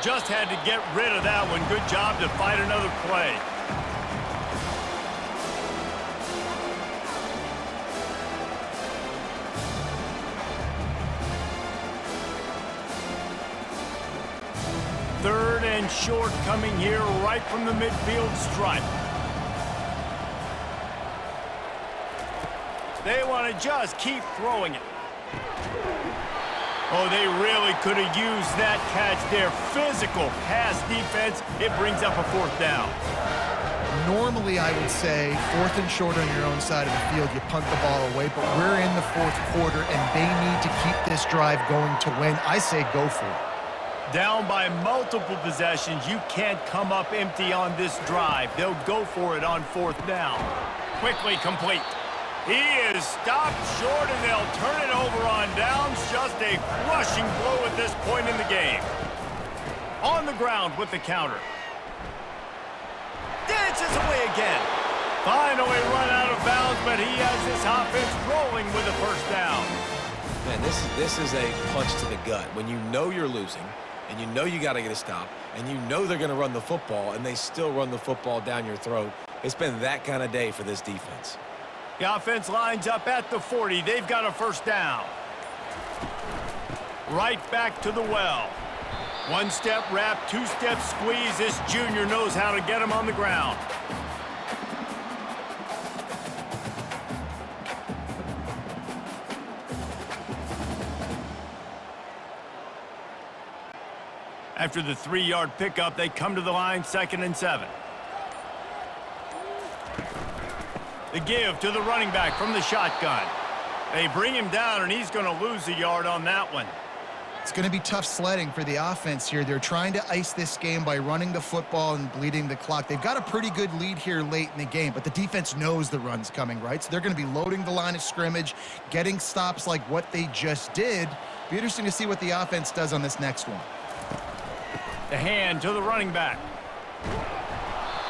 Speaker 1: Just had to get rid of that one. Good job to fight another play. 3rd and short coming here right from the midfield stripe. They want to just keep throwing it. Oh, they really could have used that catch there. Physical pass defense. It brings up a 4th down.
Speaker 3: Normally, I would say 4th and short on your own side of the field, you punt the ball away, but we're in the 4th quarter, and they need to keep this drive going to win. I say go for it.
Speaker 1: Down by multiple possessions, you can't come up empty on this drive. They'll go for it on 4th down. Quickly complete. He is stopped short, and they'll turn it over on downs. Just a crushing blow at this point in the game. On the ground with the counter. Dances away again. Finally run out of bounds, but he has this offense rolling with a 1st down.
Speaker 2: Man, this is a punch to the gut. When you know you're losing, and you know you got to get a stop, and you know they're going to run the football, and they still run the football down your throat. It's been that kind of day for this defense.
Speaker 1: The offense lines up at the 40. They've got a 1st down. Right back to the well. 1-step wrap, 2-step squeeze. This junior knows how to get him on the ground. After the 3-yard pickup, they come to the line 2nd and 7. The give to the running back from the shotgun. They bring him down, and he's going to lose a yard on that one.
Speaker 3: It's going to be tough sledding for the offense here. They're trying to ice this game by running the football and bleeding the clock. They've got a pretty good lead here late in the game, but the defense knows the run's coming, right? So they're going to be loading the line of scrimmage, getting stops like what they just did. Be interesting to see what the offense does on this next one.
Speaker 1: The hand to the running back.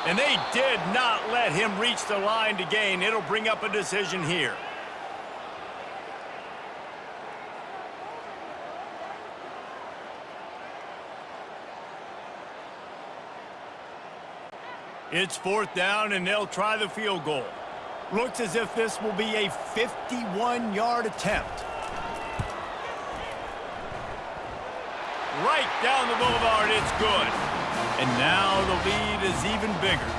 Speaker 1: And they did not let him reach the line to gain. It'll bring up a decision here. It's 4th down, and they'll try the field goal. Looks as if this will be a 51-yard attempt. Right down the boulevard, it's good. And now the lead is even bigger.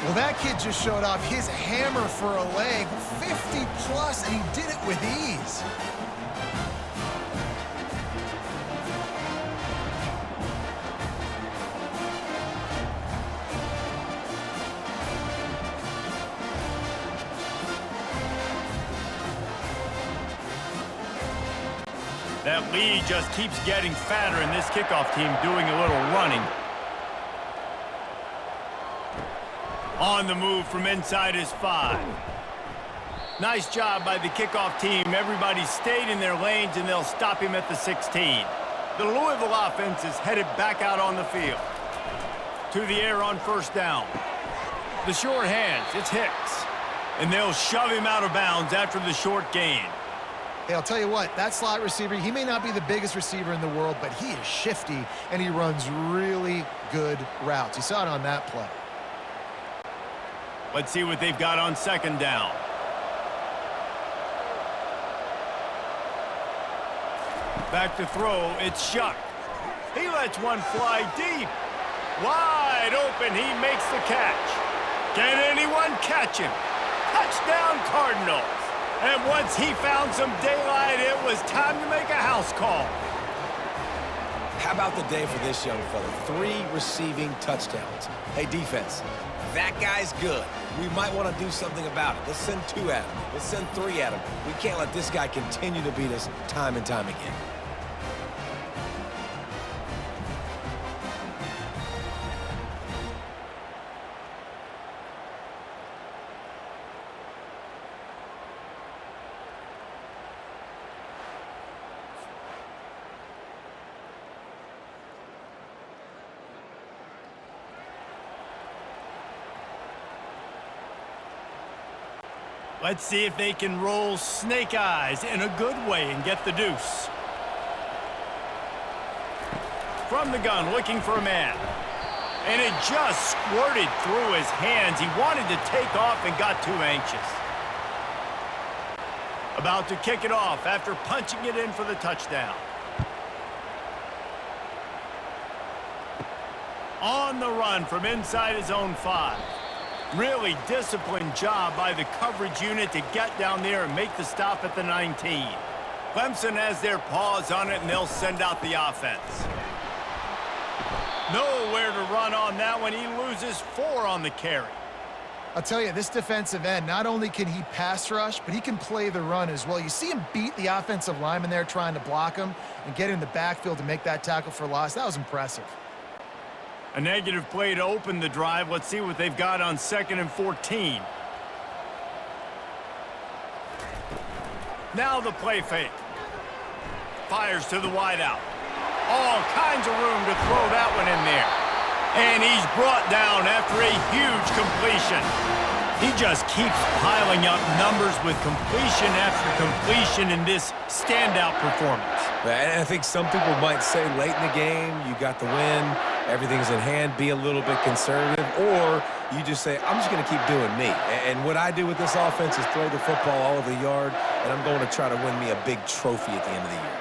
Speaker 3: Well, that kid just showed off his hammer for a leg, 50-plus, and he did it with ease.
Speaker 1: That lead just keeps getting fatter, and this kickoff team doing a little running. On the move from inside his 5. Nice job by the kickoff team. Everybody stayed in their lanes, and they'll stop him at the 16. The Louisville offense is headed back out on the field. To the air on 1st down. The short hands, it's Hicks. And they'll shove him out of bounds after the short gain.
Speaker 3: Hey, I'll tell you what, that slot receiver, he may not be the biggest receiver in the world, but he is shifty, and he runs really good routes. You saw it on that play.
Speaker 1: Let's see what they've got on 2nd down. Back to throw, it's Shuck. He lets one fly deep. Wide open, he makes the catch. Can anyone catch him? Touchdown, Cardinals. And once he found some daylight, it was time to make a house call.
Speaker 2: How about the day for this young fella? 3 receiving touchdowns. Hey, defense, that guy's good. We might want to do something about it. Let's send 2 at him. Let's send 3 at him. We can't let this guy continue to beat us time and time again.
Speaker 1: Let's see if they can roll snake eyes in a good way and get the deuce. From the gun, looking for a man. And it just squirted through his hands. He wanted to take off and got too anxious. About to kick it off after punching it in for the touchdown. On the run from inside his own 5. Really disciplined job by the coverage unit to get down there and make the stop at the 19. Clemson has their paws on it, and they'll send out the offense. Nowhere to run on that one. He loses 4 on the carry.
Speaker 3: I'll tell you, this defensive end, not only can he pass rush, but he can play the run as well. You see him beat the offensive lineman there trying to block him and get in the backfield to make that tackle for loss. That was impressive.
Speaker 1: A negative play to open the drive. Let's see what they've got on 2nd and 14. Now the play fake. Fires to the wideout. All kinds of room to throw that one in there. And he's brought down after a huge completion. He just keeps piling up numbers with completion after completion in this standout performance.
Speaker 2: And I think some people might say late in the game, you got the win, everything's in hand, be a little bit conservative, or you just say, I'm just going to keep doing me. And what I do with this offense is throw the football all over the yard, and I'm going to try to win me a big trophy at the end of the year.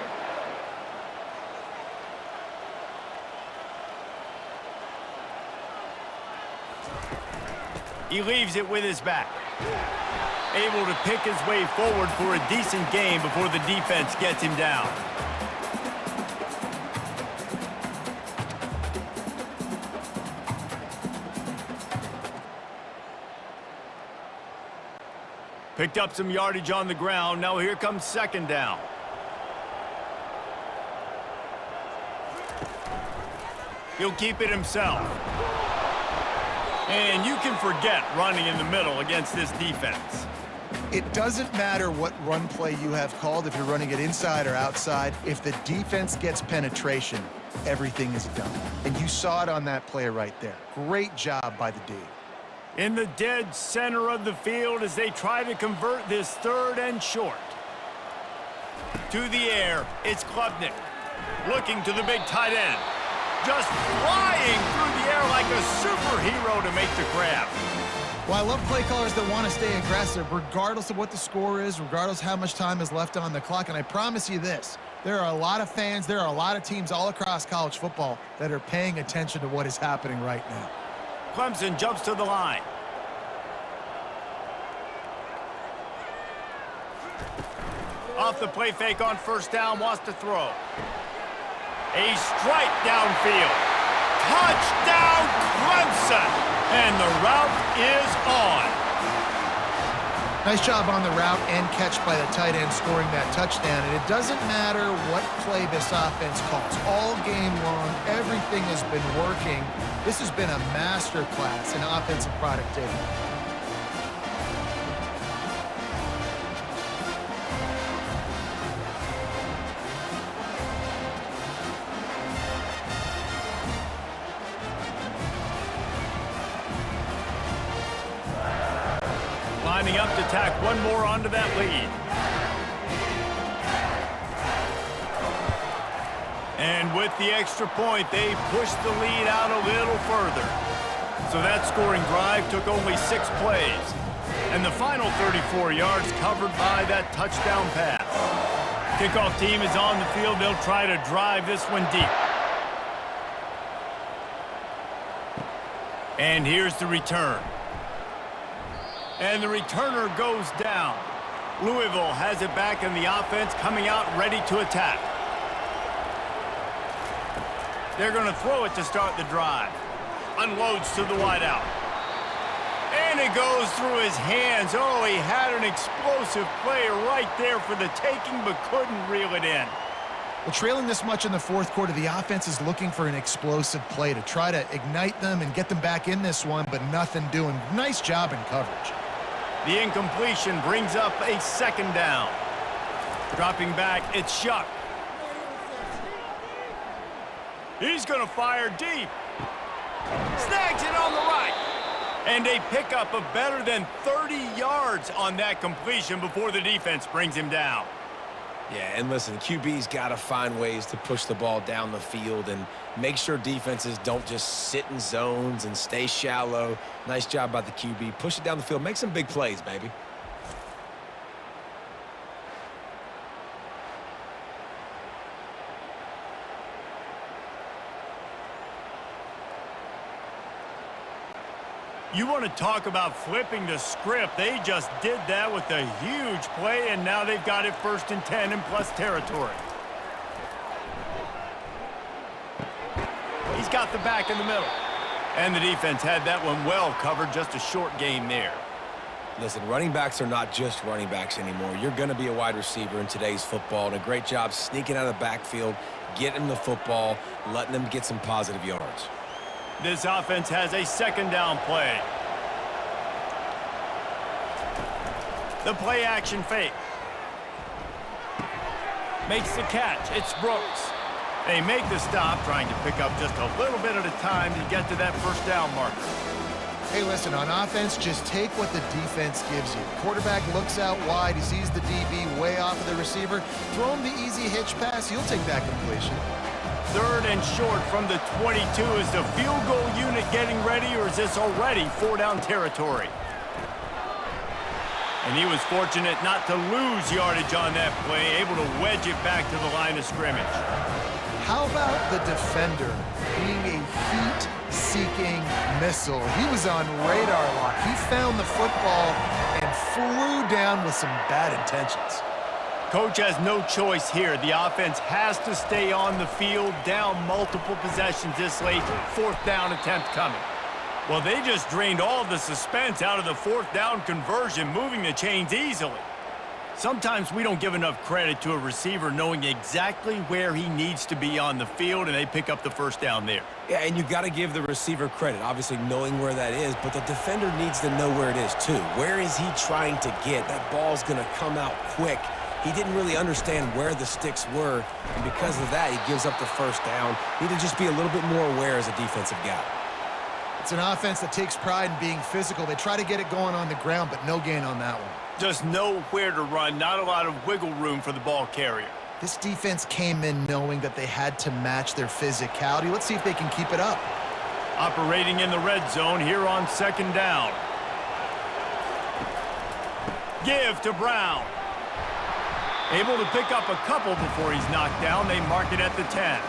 Speaker 1: He leaves it with his back. Able to pick his way forward for a decent game before the defense gets him down. Picked up some yardage on the ground. Now here comes 2nd down. He'll keep it himself. And you can forget running in the middle against this defense.
Speaker 3: It doesn't matter what run play you have called, if you're running it inside or outside. If the defense gets penetration, everything is done. And you saw it on that play right there. Great job by the D.
Speaker 1: In the dead center of the field as they try to convert this 3rd and short. To the air, it's Klubnik. Looking to the big tight end. Just flying through the air like a superhero to make the grab.
Speaker 3: Well, I love play callers that want to stay aggressive, regardless of what the score is, regardless how much time is left on the clock. And I promise you this, there are a lot of fans, there are a lot of teams all across college football that are paying attention to what is happening right now.
Speaker 1: Clemson jumps to the line. Off the play fake on 1st down, wants to throw. A strike downfield. Touchdown, Clemson! And the route is on.
Speaker 3: Nice job on the route and catch by the tight end scoring that touchdown. And it doesn't matter what play this offense calls. All game long, everything has been working. This has been a masterclass in offensive productivity.
Speaker 1: Lining up to tack one more onto that lead. And with the extra point, they pushed the lead out a little further. So that scoring drive took only 6 plays. And the final 34 yards covered by that touchdown pass. Kickoff team is on the field. They'll try to drive this one deep. And here's the return. And the returner goes down. Louisville has it back in the offense, coming out ready to attack. They're going to throw it to start the drive. Unloads to the wideout. And it goes through his hands. Oh, he had an explosive play right there for the taking, but couldn't reel it in.
Speaker 3: Well, trailing this much in the 4th quarter, the offense is looking for an explosive play to try to ignite them and get them back in this one, but nothing doing. Nice job in coverage.
Speaker 1: The incompletion brings up a 2nd down. Dropping back, it's Shuck. He's going to fire deep. Snags it on the right. And a pickup of better than 30 yards on that completion before the defense brings him down.
Speaker 2: Yeah, and listen, QB's got to find ways to push the ball down the field and make sure defenses don't just sit in zones and stay shallow. Nice job by the QB. Push it down the field. Make some big plays, baby.
Speaker 1: You want to talk about flipping the script. They just did that with a huge play, and now they've got it 1st and 10 in plus territory. He's got the back in the middle. And the defense had that one well covered, just a short gain there.
Speaker 2: Listen, running backs are not just running backs anymore. You're going to be a wide receiver in today's football, and a great job sneaking out of the backfield, getting them the football, letting them get some positive yards.
Speaker 1: This offense has a 2nd down play. The play action fake. Makes the catch. It's Brooks. They make the stop, trying to pick up just a little bit at a time to get to that 1st down marker.
Speaker 3: Hey, listen, on offense, just take what the defense gives you. Quarterback looks out wide. He sees the DB way off of the receiver. Throw him the easy hitch pass. You'll take that completion.
Speaker 1: 3rd and short from the 22. Is the field goal unit getting ready, or is this already 4-down territory? And he was fortunate not to lose yardage on that play, able to wedge it back to the line of scrimmage.
Speaker 3: How about the defender being a heat-seeking missile? He was on radar lock. He found the football and flew down with some bad intentions.
Speaker 1: Coach has no choice here. The offense has to stay on the field, down multiple possessions this late. 4th down attempt coming. Well, they just drained all of the suspense out of the 4th down conversion, moving the chains easily. Sometimes we don't give enough credit to a receiver knowing exactly where he needs to be on the field, and they pick up the 1st down there.
Speaker 2: Yeah, and you got to give the receiver credit, obviously knowing where that is, but the defender needs to know where it is too. Where is he trying to get? That ball's going to come out quick. He didn't really understand where the sticks were, and because of that, he gives up the 1st down. Need to just be a little bit more aware as a defensive guy.
Speaker 3: It's an offense that takes pride in being physical. They try to get it going on the ground, but no gain on that one.
Speaker 1: Just know where to run, not a lot of wiggle room for the ball carrier.
Speaker 3: This defense came in knowing that they had to match their physicality. Let's see if they can keep it up.
Speaker 1: Operating in the red zone here on 2nd down. Give to Brown. Able to pick up a couple before he's knocked down. They mark it at the 10.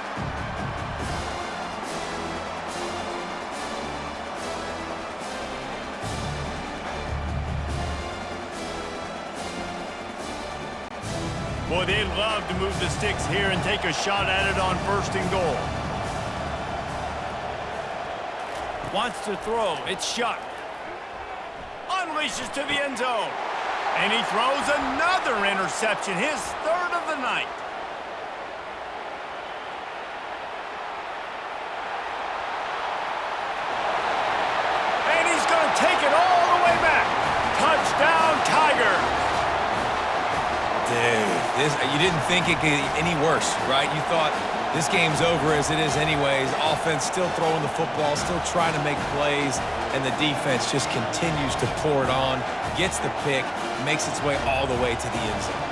Speaker 1: Boy, they'd love to move the sticks here and take a shot at it on 1st and goal. Wants to throw. It's Shuck. Unleashes to the end zone. And he throws another interception, his 3rd of the night. And he's going to take it all the way back. Touchdown, Tigers.
Speaker 2: Dude, you didn't think it could get any worse, right? You thought this game's over as it is anyways. Offense still throwing the football, still trying to make plays, and the defense just continues to pour it on, gets the pick, makes its way all the way to the end zone.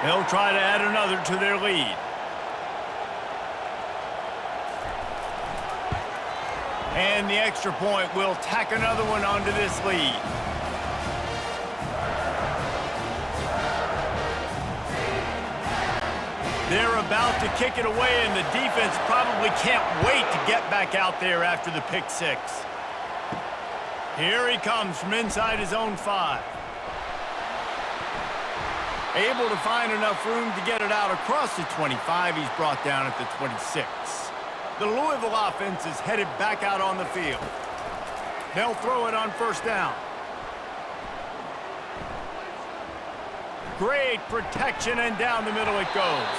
Speaker 1: They'll try to add another to their lead. And the extra point will tack another one onto this lead. They're about to kick it away, and the defense probably can't wait to get back out there after the pick 6. Here he comes from inside his own 5. Able to find enough room to get it out across the 25. He's brought down at the 26. The Louisville offense is headed back out on the field. They'll throw it on 1st down. Great protection, and down the middle it goes.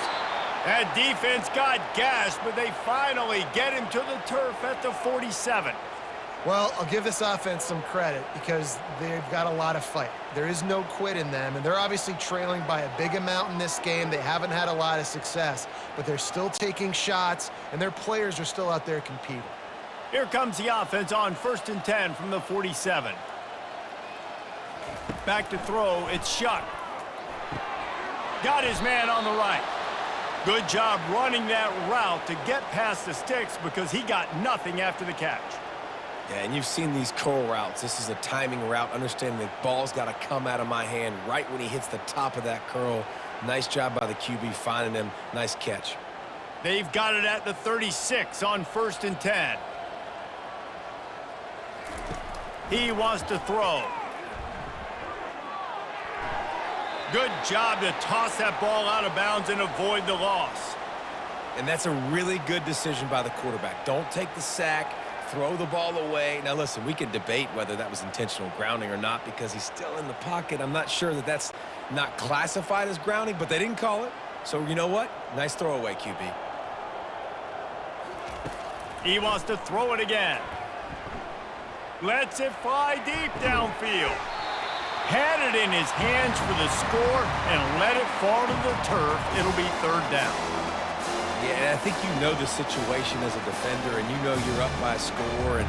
Speaker 1: That defense got gashed, but they finally get him to the turf at the 47.
Speaker 3: Well, I'll give this offense some credit because they've got a lot of fight. There is no quit in them, and they're obviously trailing by a big amount in this game. They haven't had a lot of success, but they're still taking shots, and their players are still out there competing.
Speaker 1: Here comes the offense on 1st and 10 from the 47. Back to throw, it's Shuck. Got his man on the right. Good job running that route to get past the sticks because he got nothing after the catch.
Speaker 2: Yeah, and you've seen these curl routes. This is a timing route, understanding the ball's got to come out of my hand right when he hits the top of that curl. Nice job by the QB finding him. Nice catch.
Speaker 1: They've got it at the 36 on 1st and 10. He wants to throw. Good job to toss that ball out of bounds and avoid the loss.
Speaker 2: And that's a really good decision by the quarterback. Don't take the sack. Throw the ball away. Now, listen, we can debate whether that was intentional grounding or not because he's still in the pocket. I'm not sure that that's not classified as grounding, but they didn't call it. So, you know what? Nice throwaway, QB.
Speaker 1: He wants to throw it again. Lets it fly deep downfield. Had it in his hands for the score and let it fall to the turf. It'll be 3rd down.
Speaker 2: Yeah, I think you know the situation as a defender, and you know you're up by a score, and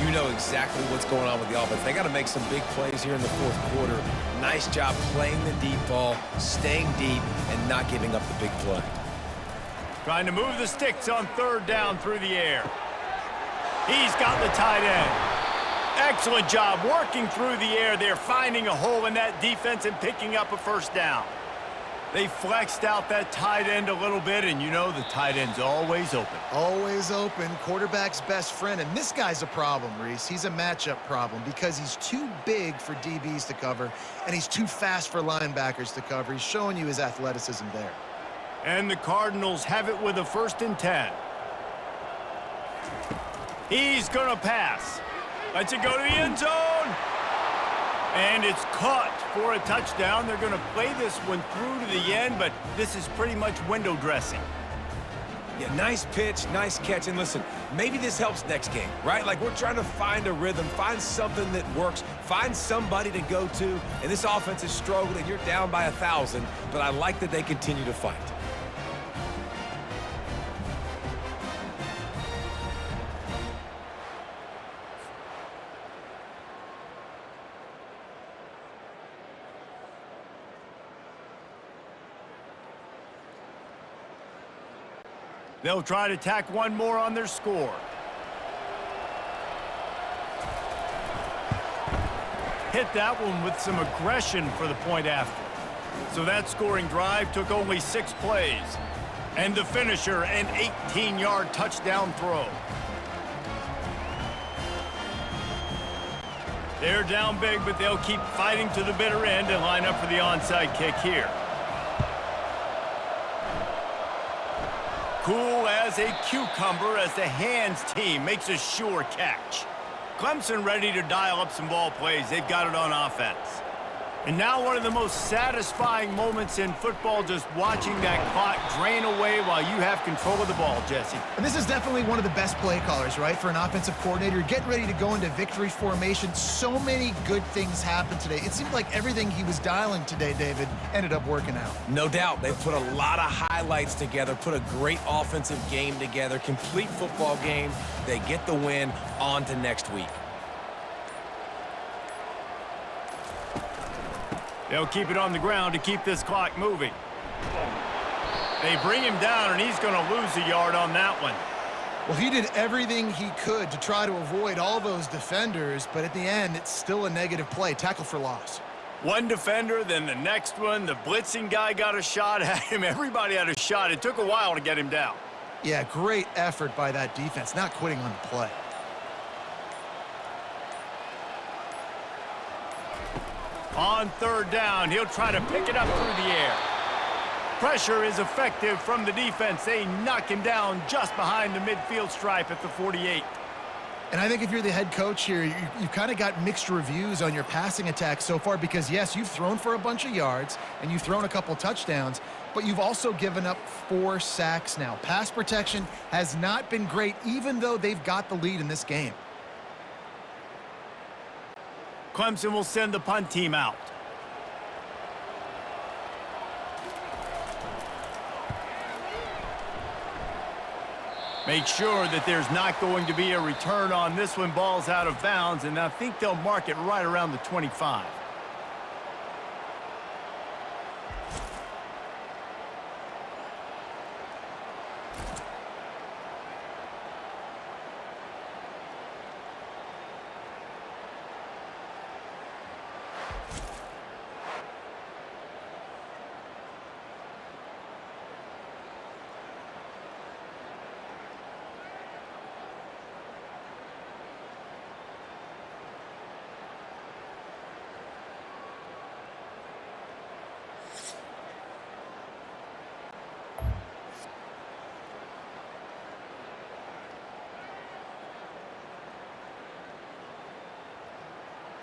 Speaker 2: you know exactly what's going on with the offense. They got to make some big plays here in the 4th quarter. Nice job playing the deep ball, staying deep, and not giving up the big play.
Speaker 1: Trying to move the sticks on 3rd down through the air. He's got the tight end. Excellent job working through the air there, finding a hole in that defense and picking up a 1st down. They flexed out that tight end a little bit, and you know the tight end's always open.
Speaker 3: Always open, quarterback's best friend. And this guy's a problem, Reese. He's a matchup problem because he's too big for DBs to cover, and he's too fast for linebackers to cover. He's showing you his athleticism there.
Speaker 1: And the Cardinals have it with a 1st and 10. He's going to pass. Lets it go to the end zone. And it's caught for a touchdown. They're going to play this one through to the end, but this is pretty much window dressing.
Speaker 2: Yeah, nice pitch, nice catch. And listen, maybe this helps next game, right? Like we're trying to find a rhythm, find something that works, find somebody to go to. And this offense is struggling. You're down by 1,000, but I like that they continue to fight.
Speaker 1: They'll try to tack one more on their score. Hit that one with some aggression for the point after. So that scoring drive took only 6 plays. And the finisher, an 18-yard touchdown throw. They're down big, but they'll keep fighting to the bitter end and line up for the onside kick here. Cool as a cucumber as the hands team makes a sure catch. Clemson ready to dial up some ball plays. They've got it on offense. And now one of the most satisfying moments in football, just watching that clock drain away while you have control of the ball, Jesse.
Speaker 3: And this is definitely one of the best play callers, right, for an offensive coordinator. Getting ready to go into victory formation. So many good things happened today. It seemed like everything he was dialing today, David, ended up working out.
Speaker 2: No doubt. They've put a lot of highlights together, put a great offensive game together, complete football game. They get the win. On to next week.
Speaker 1: They'll keep it on the ground to keep this clock moving. They bring him down, and he's going to lose a yard on that one.
Speaker 3: Well, he did everything he could to try to avoid all those defenders, but at the end, it's still a negative play. Tackle for loss.
Speaker 1: One defender, then the next one. The blitzing guy got a shot at him. Everybody had a shot. It took a while to get him down.
Speaker 3: Yeah, great effort by that defense, not quitting on the play.
Speaker 1: On 3rd down, he'll try to pick it up through the air. Pressure is effective from the defense. They knock him down just behind the midfield stripe at the 48.
Speaker 3: And I think if you're the head coach here, you've kind of got mixed reviews on your passing attack so far because, yes, you've thrown for a bunch of yards and you've thrown a couple touchdowns, but you've also given up 4 sacks now. Pass protection has not been great, even though they've got the lead in this game.
Speaker 1: Clemson will send the punt team out. Make sure that there's not going to be a return on this one. Ball's out of bounds, and I think they'll mark it right around the 25.